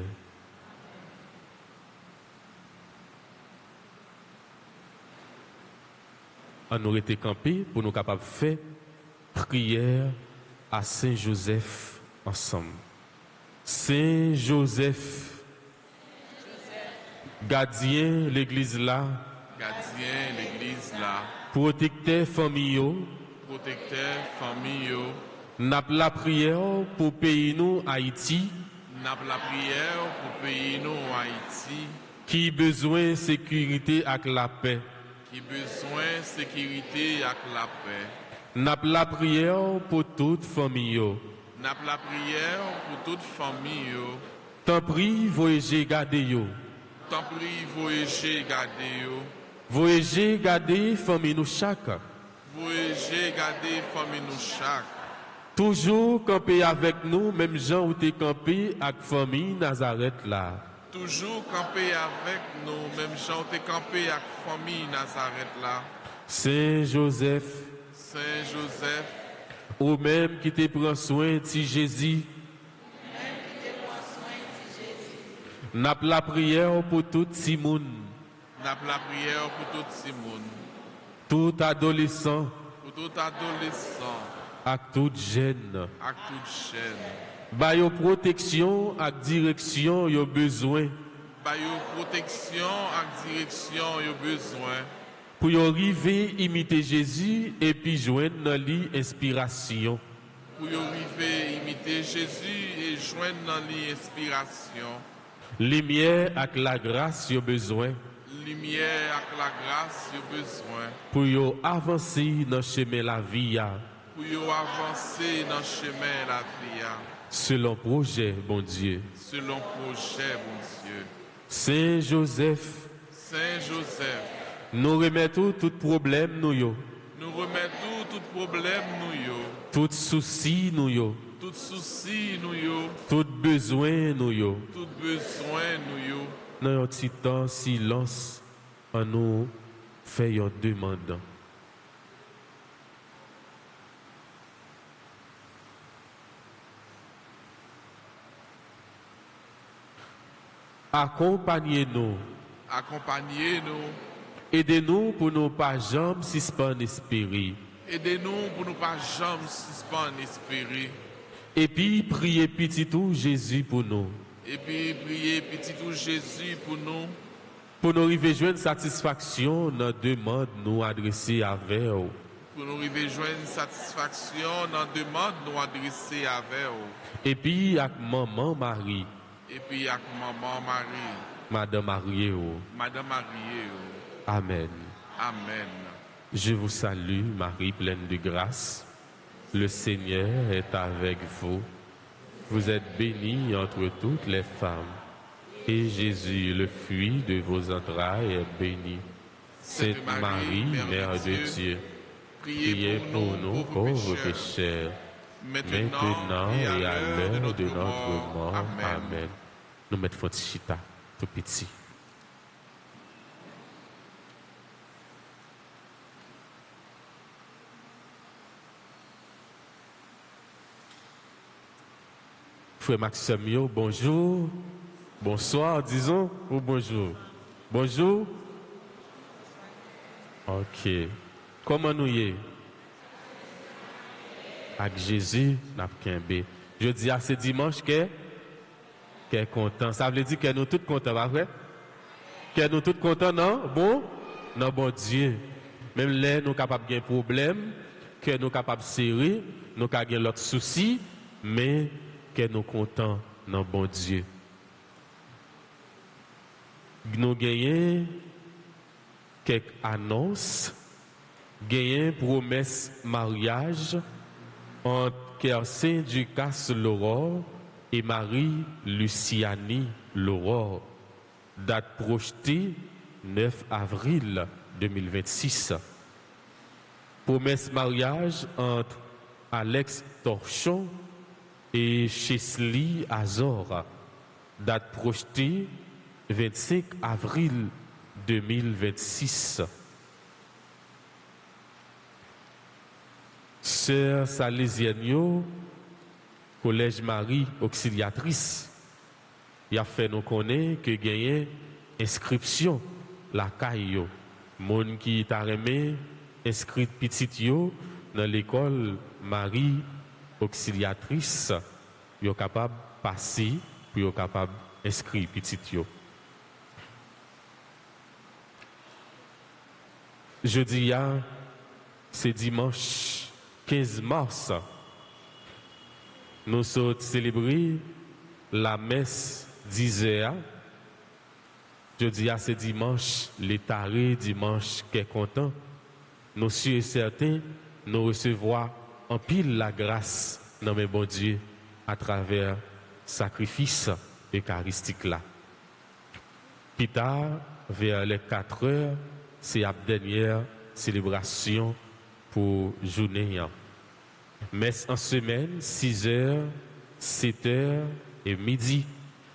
On aurait été campé pour nous capables de faire prière à Saint Joseph ensemble. Saint Joseph, gardien l'église là, Gardien l'église là, protecteur familiaux, protecteur famille, n'a la prière pour pays nous Haïti, n'a la prière pour pays nous Haïti, qui besoin de sécurité avec la paix. qui besoin de sécurité avec la paix. N'a la prière pour toute famille. N'a la prière pour toute famille. Tant prie, voyager garder yo. Tant prie, voyager garder yo. Voyager garder famille nous chaque. Voyager garder famille nous chaque. Toujours camper avec nous, même gens où t'es campé avec famille Nazareth là. Toujours camper avec nous, même gens t'es campé avec famille Nazareth là. Saint Joseph, Saint Joseph, ou même qui te prend soin de Jésus. N'a la prière pour tout Simon, n'a la prière pour tout Simone, tout adolescent, pour tout adolescent, ak tout jeune. avec toute chaîne. Ba yo protection ak direction yo besoin Ba yo protection ak direction yo besoin pour yo arriver imiter Jésus et puis joindre dans lui inspiration. pour yo arriver imiter Jésus et joindre dans l'inspiration. Lumière ak la grâce yo besoin Lumière avec la grâce yo besoin pour yo avancer dans chemin la vie ya, pour yo avancer dans le chemin la vie selon projet bon Dieu. selon projet bon Dieu. Saint Joseph, Saint Joseph, nous remettons tout problème nous yo, nous remettons tout problème nous yo, tout souci nous yo, tout souci nous yo, tout besoin nous yo. tout besoin nous yo. Dans un petit temps silence, en nous fait une demande. Accompagnez-nous, Accompagnez-nous, aidez-nous pour nous pas jamais suspendre l'esprit. aidez-nous pour nous pas jamais suspendre l'esprit. Et puis priez petit tout Jésus pour nous. Et puis priez petit tout Jésus pour nous arriver joindre satisfaction dans la demande nous adresser avec vous. pour nous arriver joindre satisfaction dans la demande nous adresser avec vous. Et puis avec maman Marie, Et puis avec maman Marie, Madame Marie. Madame Marie. Amen. Amen. Je vous salue, Marie pleine de grâce. Le Seigneur est avec vous. Vous êtes bénie entre toutes les femmes, et Jésus, le fruit de vos entrailles, est béni. Sainte Marie, Mère de Dieu, priez pour nous pauvres pécheurs, maintenant et à l'heure de notre mort. Amen. Nous mettons Fontichita, tout petit. Frère Maxime, bonjour, bonsoir, disons, ou bonjour. Bonjour. Ok. Comment nous y est? Avec Jésus, n'a pas je dis à ce dimanche qu'elle est content. Ça veut dire que nous tous contents, pas vrai? Que nous tous contents, non? Bon? Non, bon Dieu. Même là, nous sommes capables de problème, que nous sommes capables de serrer, nous sommes capables de l'autre souci, mais que nous contents, non, bon Dieu. Nous gagnons quelques annonces, gagnons promesse mariage entre Kersin Ducasse Laurent et Marie Luciani Laurent. Date projetée 9 avril 2026. Promesse mariage entre Alex Torchon et Chesley Azor. Date projetée 25 avril 2026. Sœur Salésienne, Collège Marie Auxiliatrice, il a fait nous connaître que gagné inscription la caillou. Moun qui t'a remis inscrit petit yo dans l'école Marie Auxiliatrice, yo capable passer puis yo capable inscrit petit yo. Jeudi, c'est dimanche 15 mars. Nous sommes célébrés la messe 10h. Jeudi, c'est dimanche, les tarés, dimanche qui est content. Nous sommes certains, nous recevons en pile la grâce dans mes bon Dieu à travers sacrifice eucharistique là. Plus tard, vers les 4 heures, c'est la dernière célébration pour journée. Messe en semaine, 6 heures, 7 heures et midi.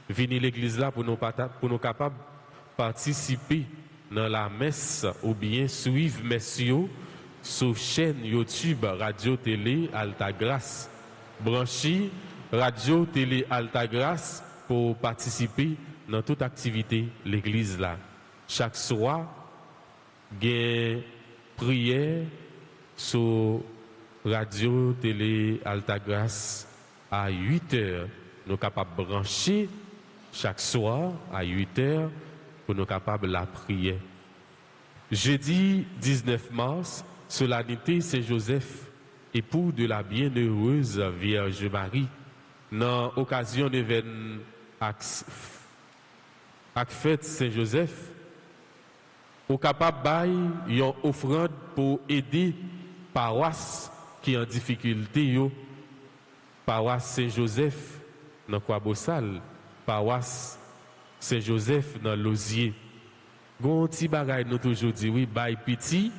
Venez l'église là pour nous capables de participer dans la messe ou bien suivre messieurs sur chaîne YouTube Radio Télé Altagrace. Branchi Radio Télé Altagrace pour participer dans toute activité l'église là. Chaque soir, il y a prière sur Radio Télé Altagrace à 8h. Nous sommes capables de brancher chaque soir à 8h pour nous capables de la prière. Jeudi 19 mars, solennité Saint-Joseph, époux de la bienheureuse Vierge Marie. Dans l'occasion d'événements avec fête Saint-Joseph, au capable bail une offrande pour aider paroisse qui en difficulté yo, paroisse Saint-Joseph dans Kwabossal, paroisse Saint-Joseph dans Lozier. Gon ti bagay nous toujours dit oui, bail petit,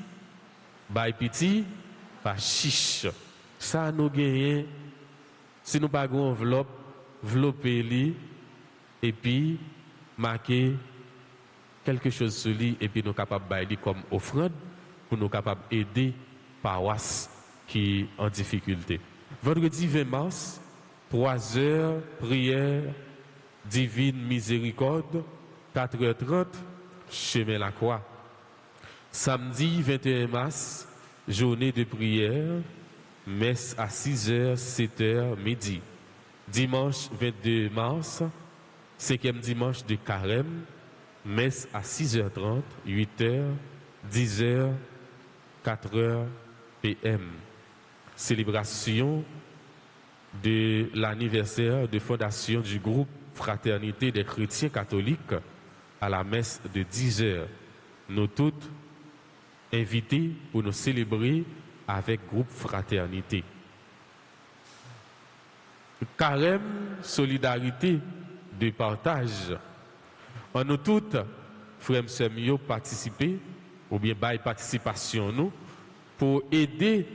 pas chiche. Ça nous gagne si nous pas gon enveloppe li et puis marquer quelque chose sur lui et puis nous capables bailler comme offrande pour nous capables aider paroisse qui en difficulté. Vendredi 20 mars, 3 heures prière divine miséricorde, 4h30 chemin la croix. Samedi 21 mars, journée de prière, messe à 6h, 7h, midi. Dimanche 22 mars, 5e dimanche de carême, messe à 6h30, 8h, 10h, 4h PM. Célébration de l'anniversaire de fondation du groupe Fraternité des chrétiens catholiques à la messe de 10h. Nous toutes invités pour nous célébrer avec groupe Fraternité. carême, solidarité, de partage. En nous toutes, frères et sœurs, participer, ou bien bail participation nous, pour aider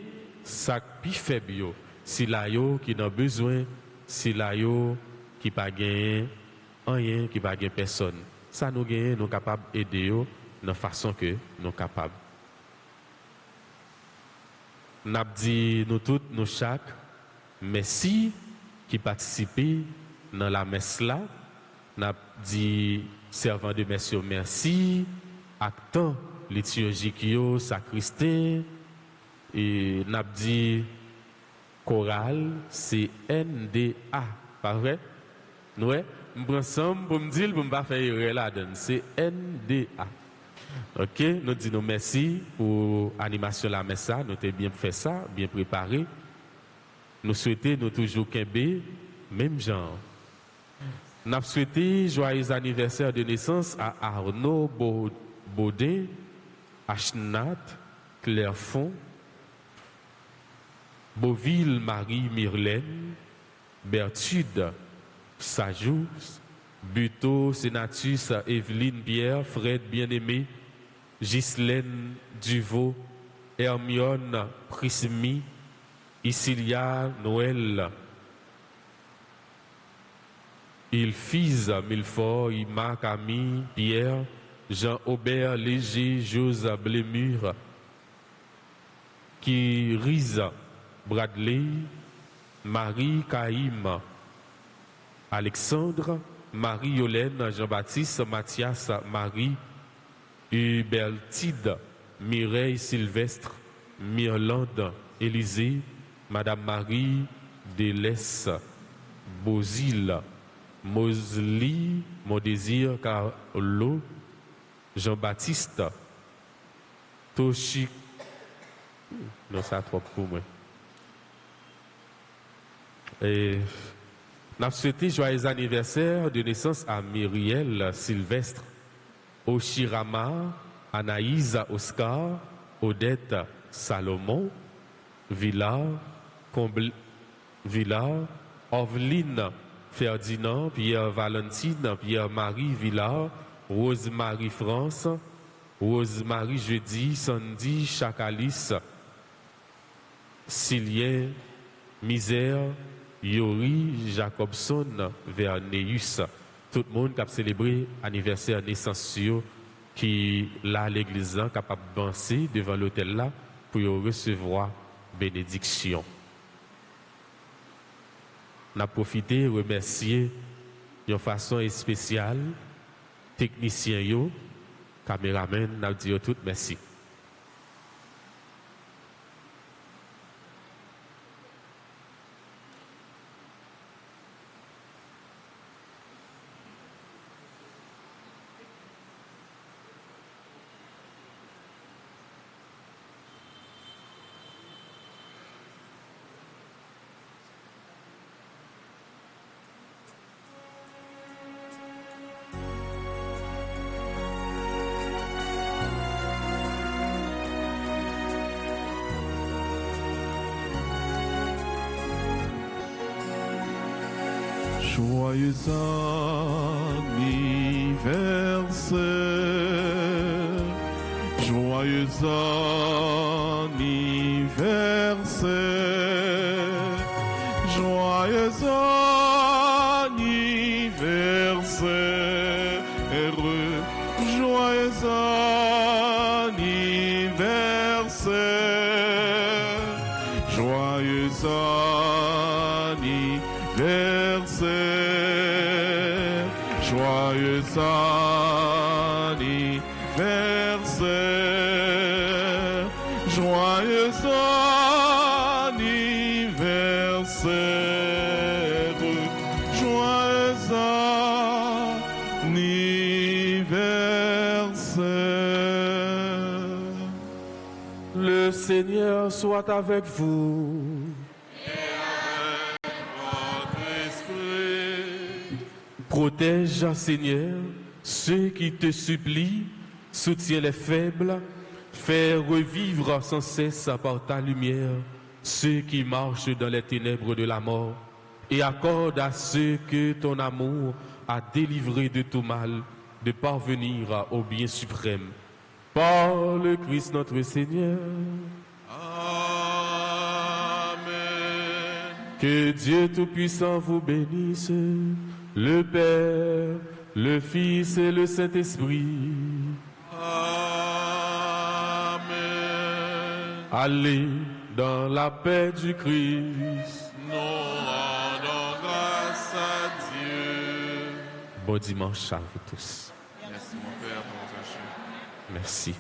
sa plus faible, si la yo qui n'a besoin, si la yo qui pas gagné rien, qui pas gagné personne. Ça nous gagne, nous capables d'aider de la façon que nous capables. Nous avons dit, nous tous, nous chaque, merci qui participent dans la messe là. Nous avons dit, servant de messieurs, merci, actant liturgique, sacristain, et nous avons dit, chorale, c'est NDA, pas vrai? Nous, nous prenons ensemble pour me dire, pour ne pas faire erreur là-dedans, c'est NDA. Ok, nous disons merci pour l'animation de la messe, nous avons bien fait ça, bien préparé. Nous souhaitons nous toujours Kembe, même genre. Nous avons souhaité joyeux anniversaire de naissance à Arnaud Baudin, Achnat, Clairfond, Beauville Marie-Myrlène, Berthude Sajous, Buteau Sénatus Evelyne Pierre, Fred Bien-Aimé, Ghislaine Duvaux, Hermione Prismi, Isilia Noël, Ilfise Milfort, Ima Camille Pierre, Jean-Aubert Léger, Jose Blémur, Kiriza Bradley, Marie Caïm, Alexandre, Marie-Yolène, Jean-Baptiste, Mathias, Marie, Hubertide, Mireille Sylvestre, Myrlande, Élisée, Madame Marie, Délès, Bozil, Mosley, Mon Désir, Carlo, Jean-Baptiste, Toshi. Non, ça trop pour moi. Et nous avons souhaité joyeux anniversaire de naissance à Myriel Sylvestre, Oshirama, Anaïsa Oscar, Odette Salomon, Villard, Orveline Ferdinand, Pierre Valentine, Pierre-Marie Villard, Rose-Marie France, Rose-Marie Jeudi, Sandy Chacalis, Cilien Misère, Yori Jacobson, Verneus. Tout le monde qui a célébré l'anniversaire de naissance qui là l'église capable de danser devant l'hôtel là pour recevoir bénédiction. On a profité remercier de façon spéciale technicien yo, caméraman, on a dit tout merci. Joyeux anniversaire, joyeux anniversaire, joyeux anniversaire, joyeux anniversaire, joyeux anniversaire, joyeux anniversaire, joyeux anniversaire, joyeux anniversaire. Le Seigneur soit avec vous. Protège, Seigneur, ceux qui te supplient, soutiens les faibles, fais revivre sans cesse par ta lumière ceux qui marchent dans les ténèbres de la mort. et accorde à ceux que ton amour a délivrés de tout mal de parvenir au bien suprême. Par le Christ notre Seigneur. Amen. Que Dieu Tout-Puissant vous bénisse, le Père, le Fils et le Saint-Esprit. Amen. Allez dans la paix du Christ. Nous rendons grâce à Dieu. Bon dimanche à vous tous. Merci mon Père pour votre chien. Merci.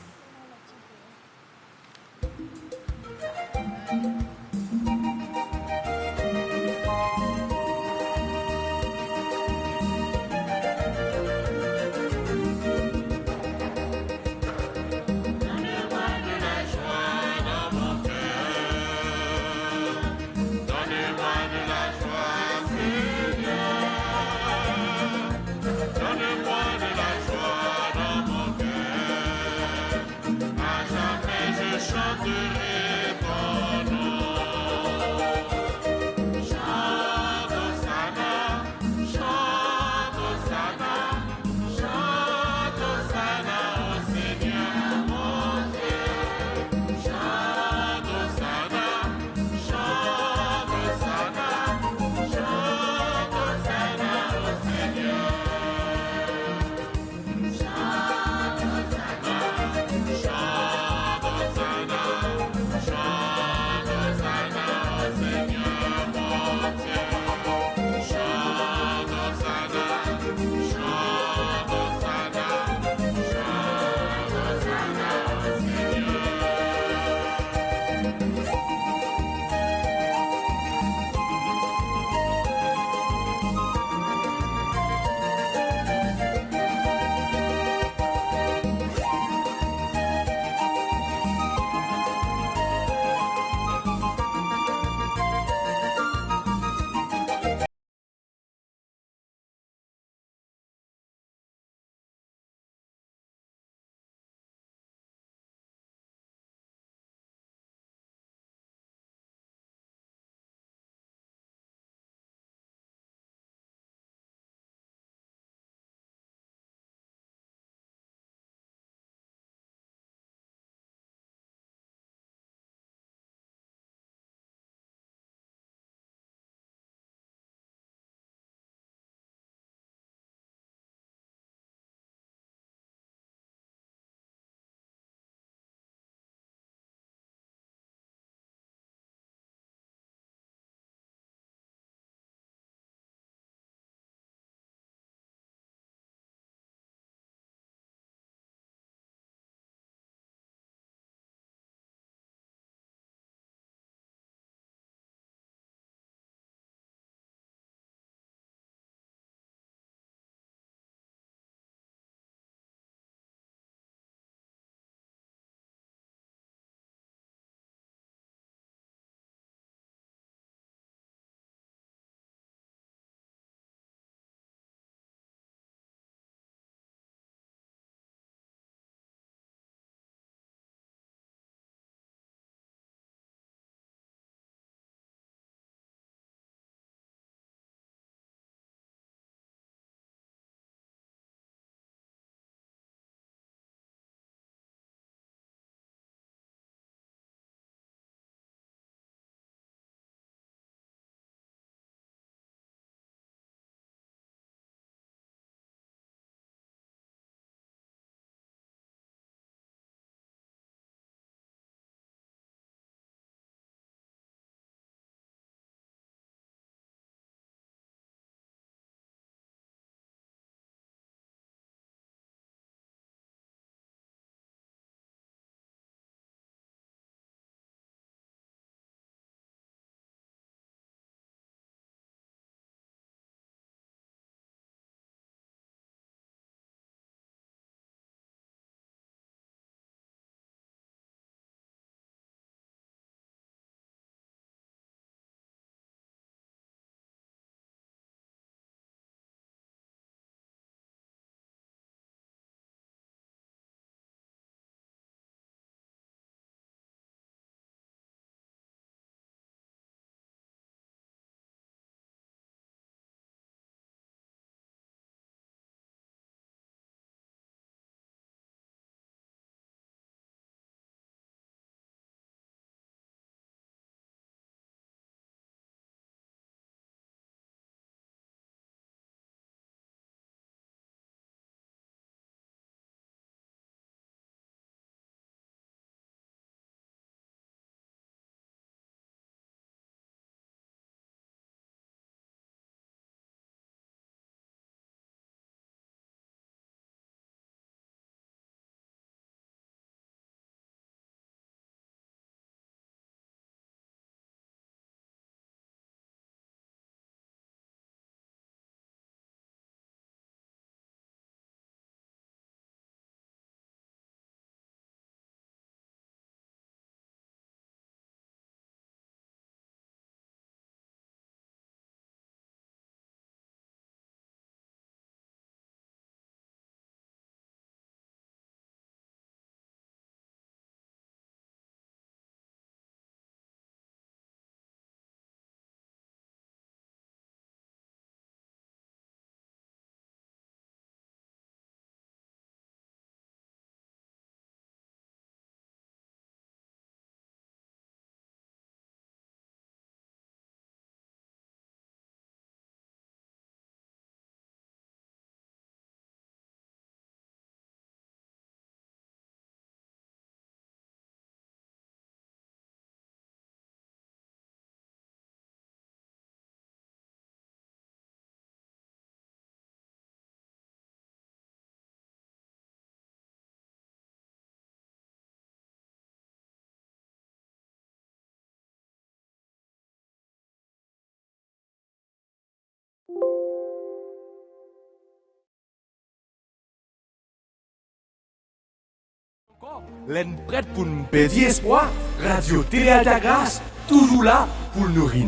l'en prête pour nous perdre espoir, Radio Télé Alta Grâce, toujours là pour nous nourrir.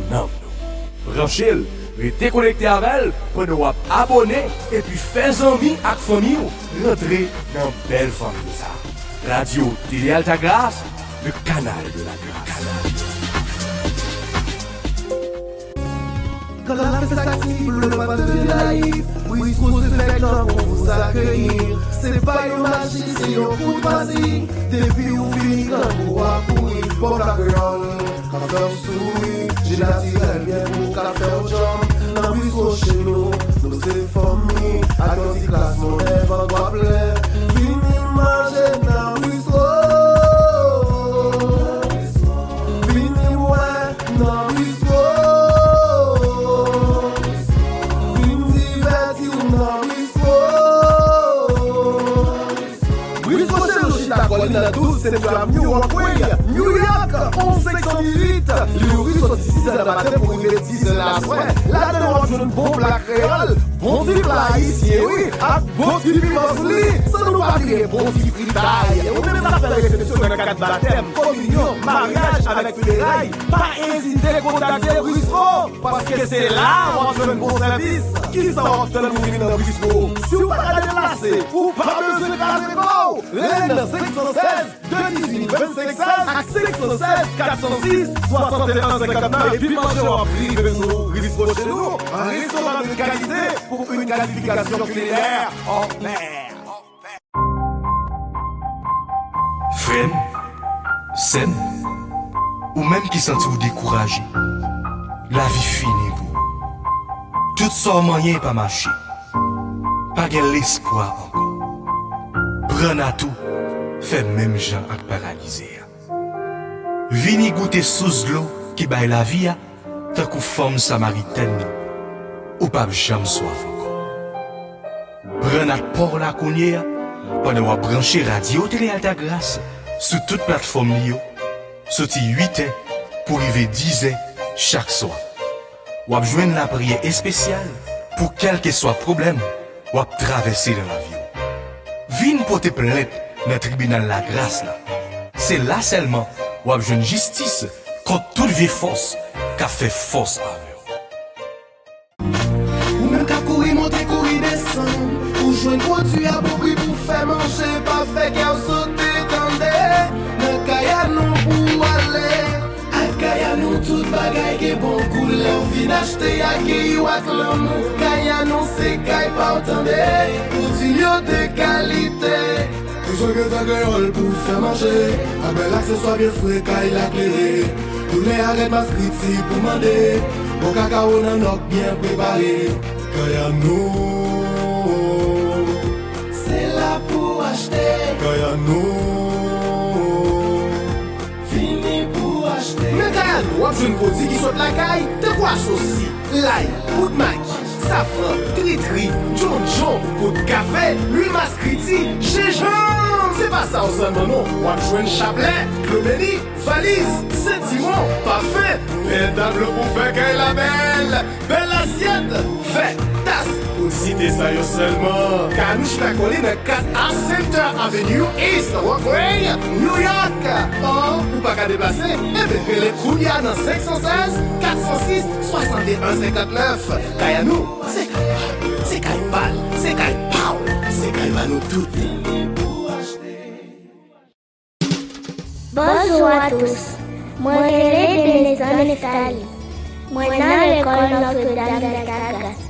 Branchez-le, restez connectés avec elle, pour nous abonner et puis faites amis avec famille, rentrer dans une belle famille. Radio Télé Alta Grâce, le canal de la grâce. Quand la fête s'active, le pas de naïf, oui, trop se fait là pour vous accueillir. C'est pas une magie, c'est un coup de magie. Depuis où finit quand vous accourir, pour la créole, café au souris, j'ai naturel bien pour café au jambes. Dans le bistrot chez nous, nous c'est famille, à notre classe, mon rêve en doigt plein. Fini manger dans le bistrot, fini moi dans le bistrot. C'est de la New York, on sait qu'on vite. L'Uri sont 6 heures de matin pour une 10 heures la soirée. Là, on joue une bombe la créole. Bon type là, ici, oui. À bon type, il va se lit. Ça nous va dire bon type fritaille. On même pas faire réception dans le cadre baptême, communion, mariage avec funérailles. Pas hésiter à contacter Briscoe. Parce que c'est là où on joue un bon service. Qui sort de l'Uri dans Briscoe? Si vous pas à déplacer, ou pas besoin de casser beau. L'N 516. 218 25 16 à 516 406 61 59 et puis manger en prix de nous, Briscoe chez nous, un restaurant de qualité pour une qualification culinaire hors pair. Frère, scène, ou même qui sentit vous découragé, la vie finie pour. Tout ça moyen pas marcher, pas gain l'espoir encore. Prenez à tout. Fait même gens ak paralysé. Vini goûter sous l'eau qui baille la vie, tant qu'une femme samaritaine, ou pas jamais soif encore. Prenez pour la cognée, pendant à brancher Radio Télé Alta Grâce, sur toute plateforme Lio, sorti 8 heures pour arriver 10 heures chaque soir. Ou à joindre la prière spéciale pour quel que soit problème, ou à traverser dans la vie. Vine porter plainte dans le tribunal la grâce là. C'est là seulement où a besoin de justice contre toute vieille force qu'a fait force avec eux. Ou même qu'à courir, monter, courir, descendre. Ou jouer un produit à beau prix pour faire manger, pas fait qu'à sauter, tendez. Ne kaya nous pour aller. A kaya nous tout bagaille qui bon couleur. Vin acheter à qui ou à l'amour. Kaya nous c'est kaya pas entendez. Produit de qualité. Toujours que ça gueule pour faire manger. Un bel accessoire bien frais, caille la clé. Tous les arrêts mascrits pour demander. Bon cacao nan nok bien préparé. Kayano, c'est là pour acheter. Kayano, fini pour acheter. Mais Kayano, on a une produit qui saute la caille. De quoi sauci, l'ail, coup de maquis. Safran, tri-tri, John, pot de café, l'huile mascriti, gingembre. C'est pas ça au seulement non. On a joué un chapelet, cloménie, valise, sentiment, parfait. Véritable pour faire qu'elle la belle assiette, fait, tasse. Pour citer ça yo seulement. Canouche la colline 4 à Center Avenue, East Walkway, New York. Oh, ou pas qu'à déplacer, et bien les Koulia dans 516 406 61 59. Kayanou, c'est Kaipal, c'est Kaipal, c'est Kaipal, c'est Kaipanou tout. Bonjour à tous. Moi, je suis de Neftali. Moi, dans l'école Notre-Dame de Cagas.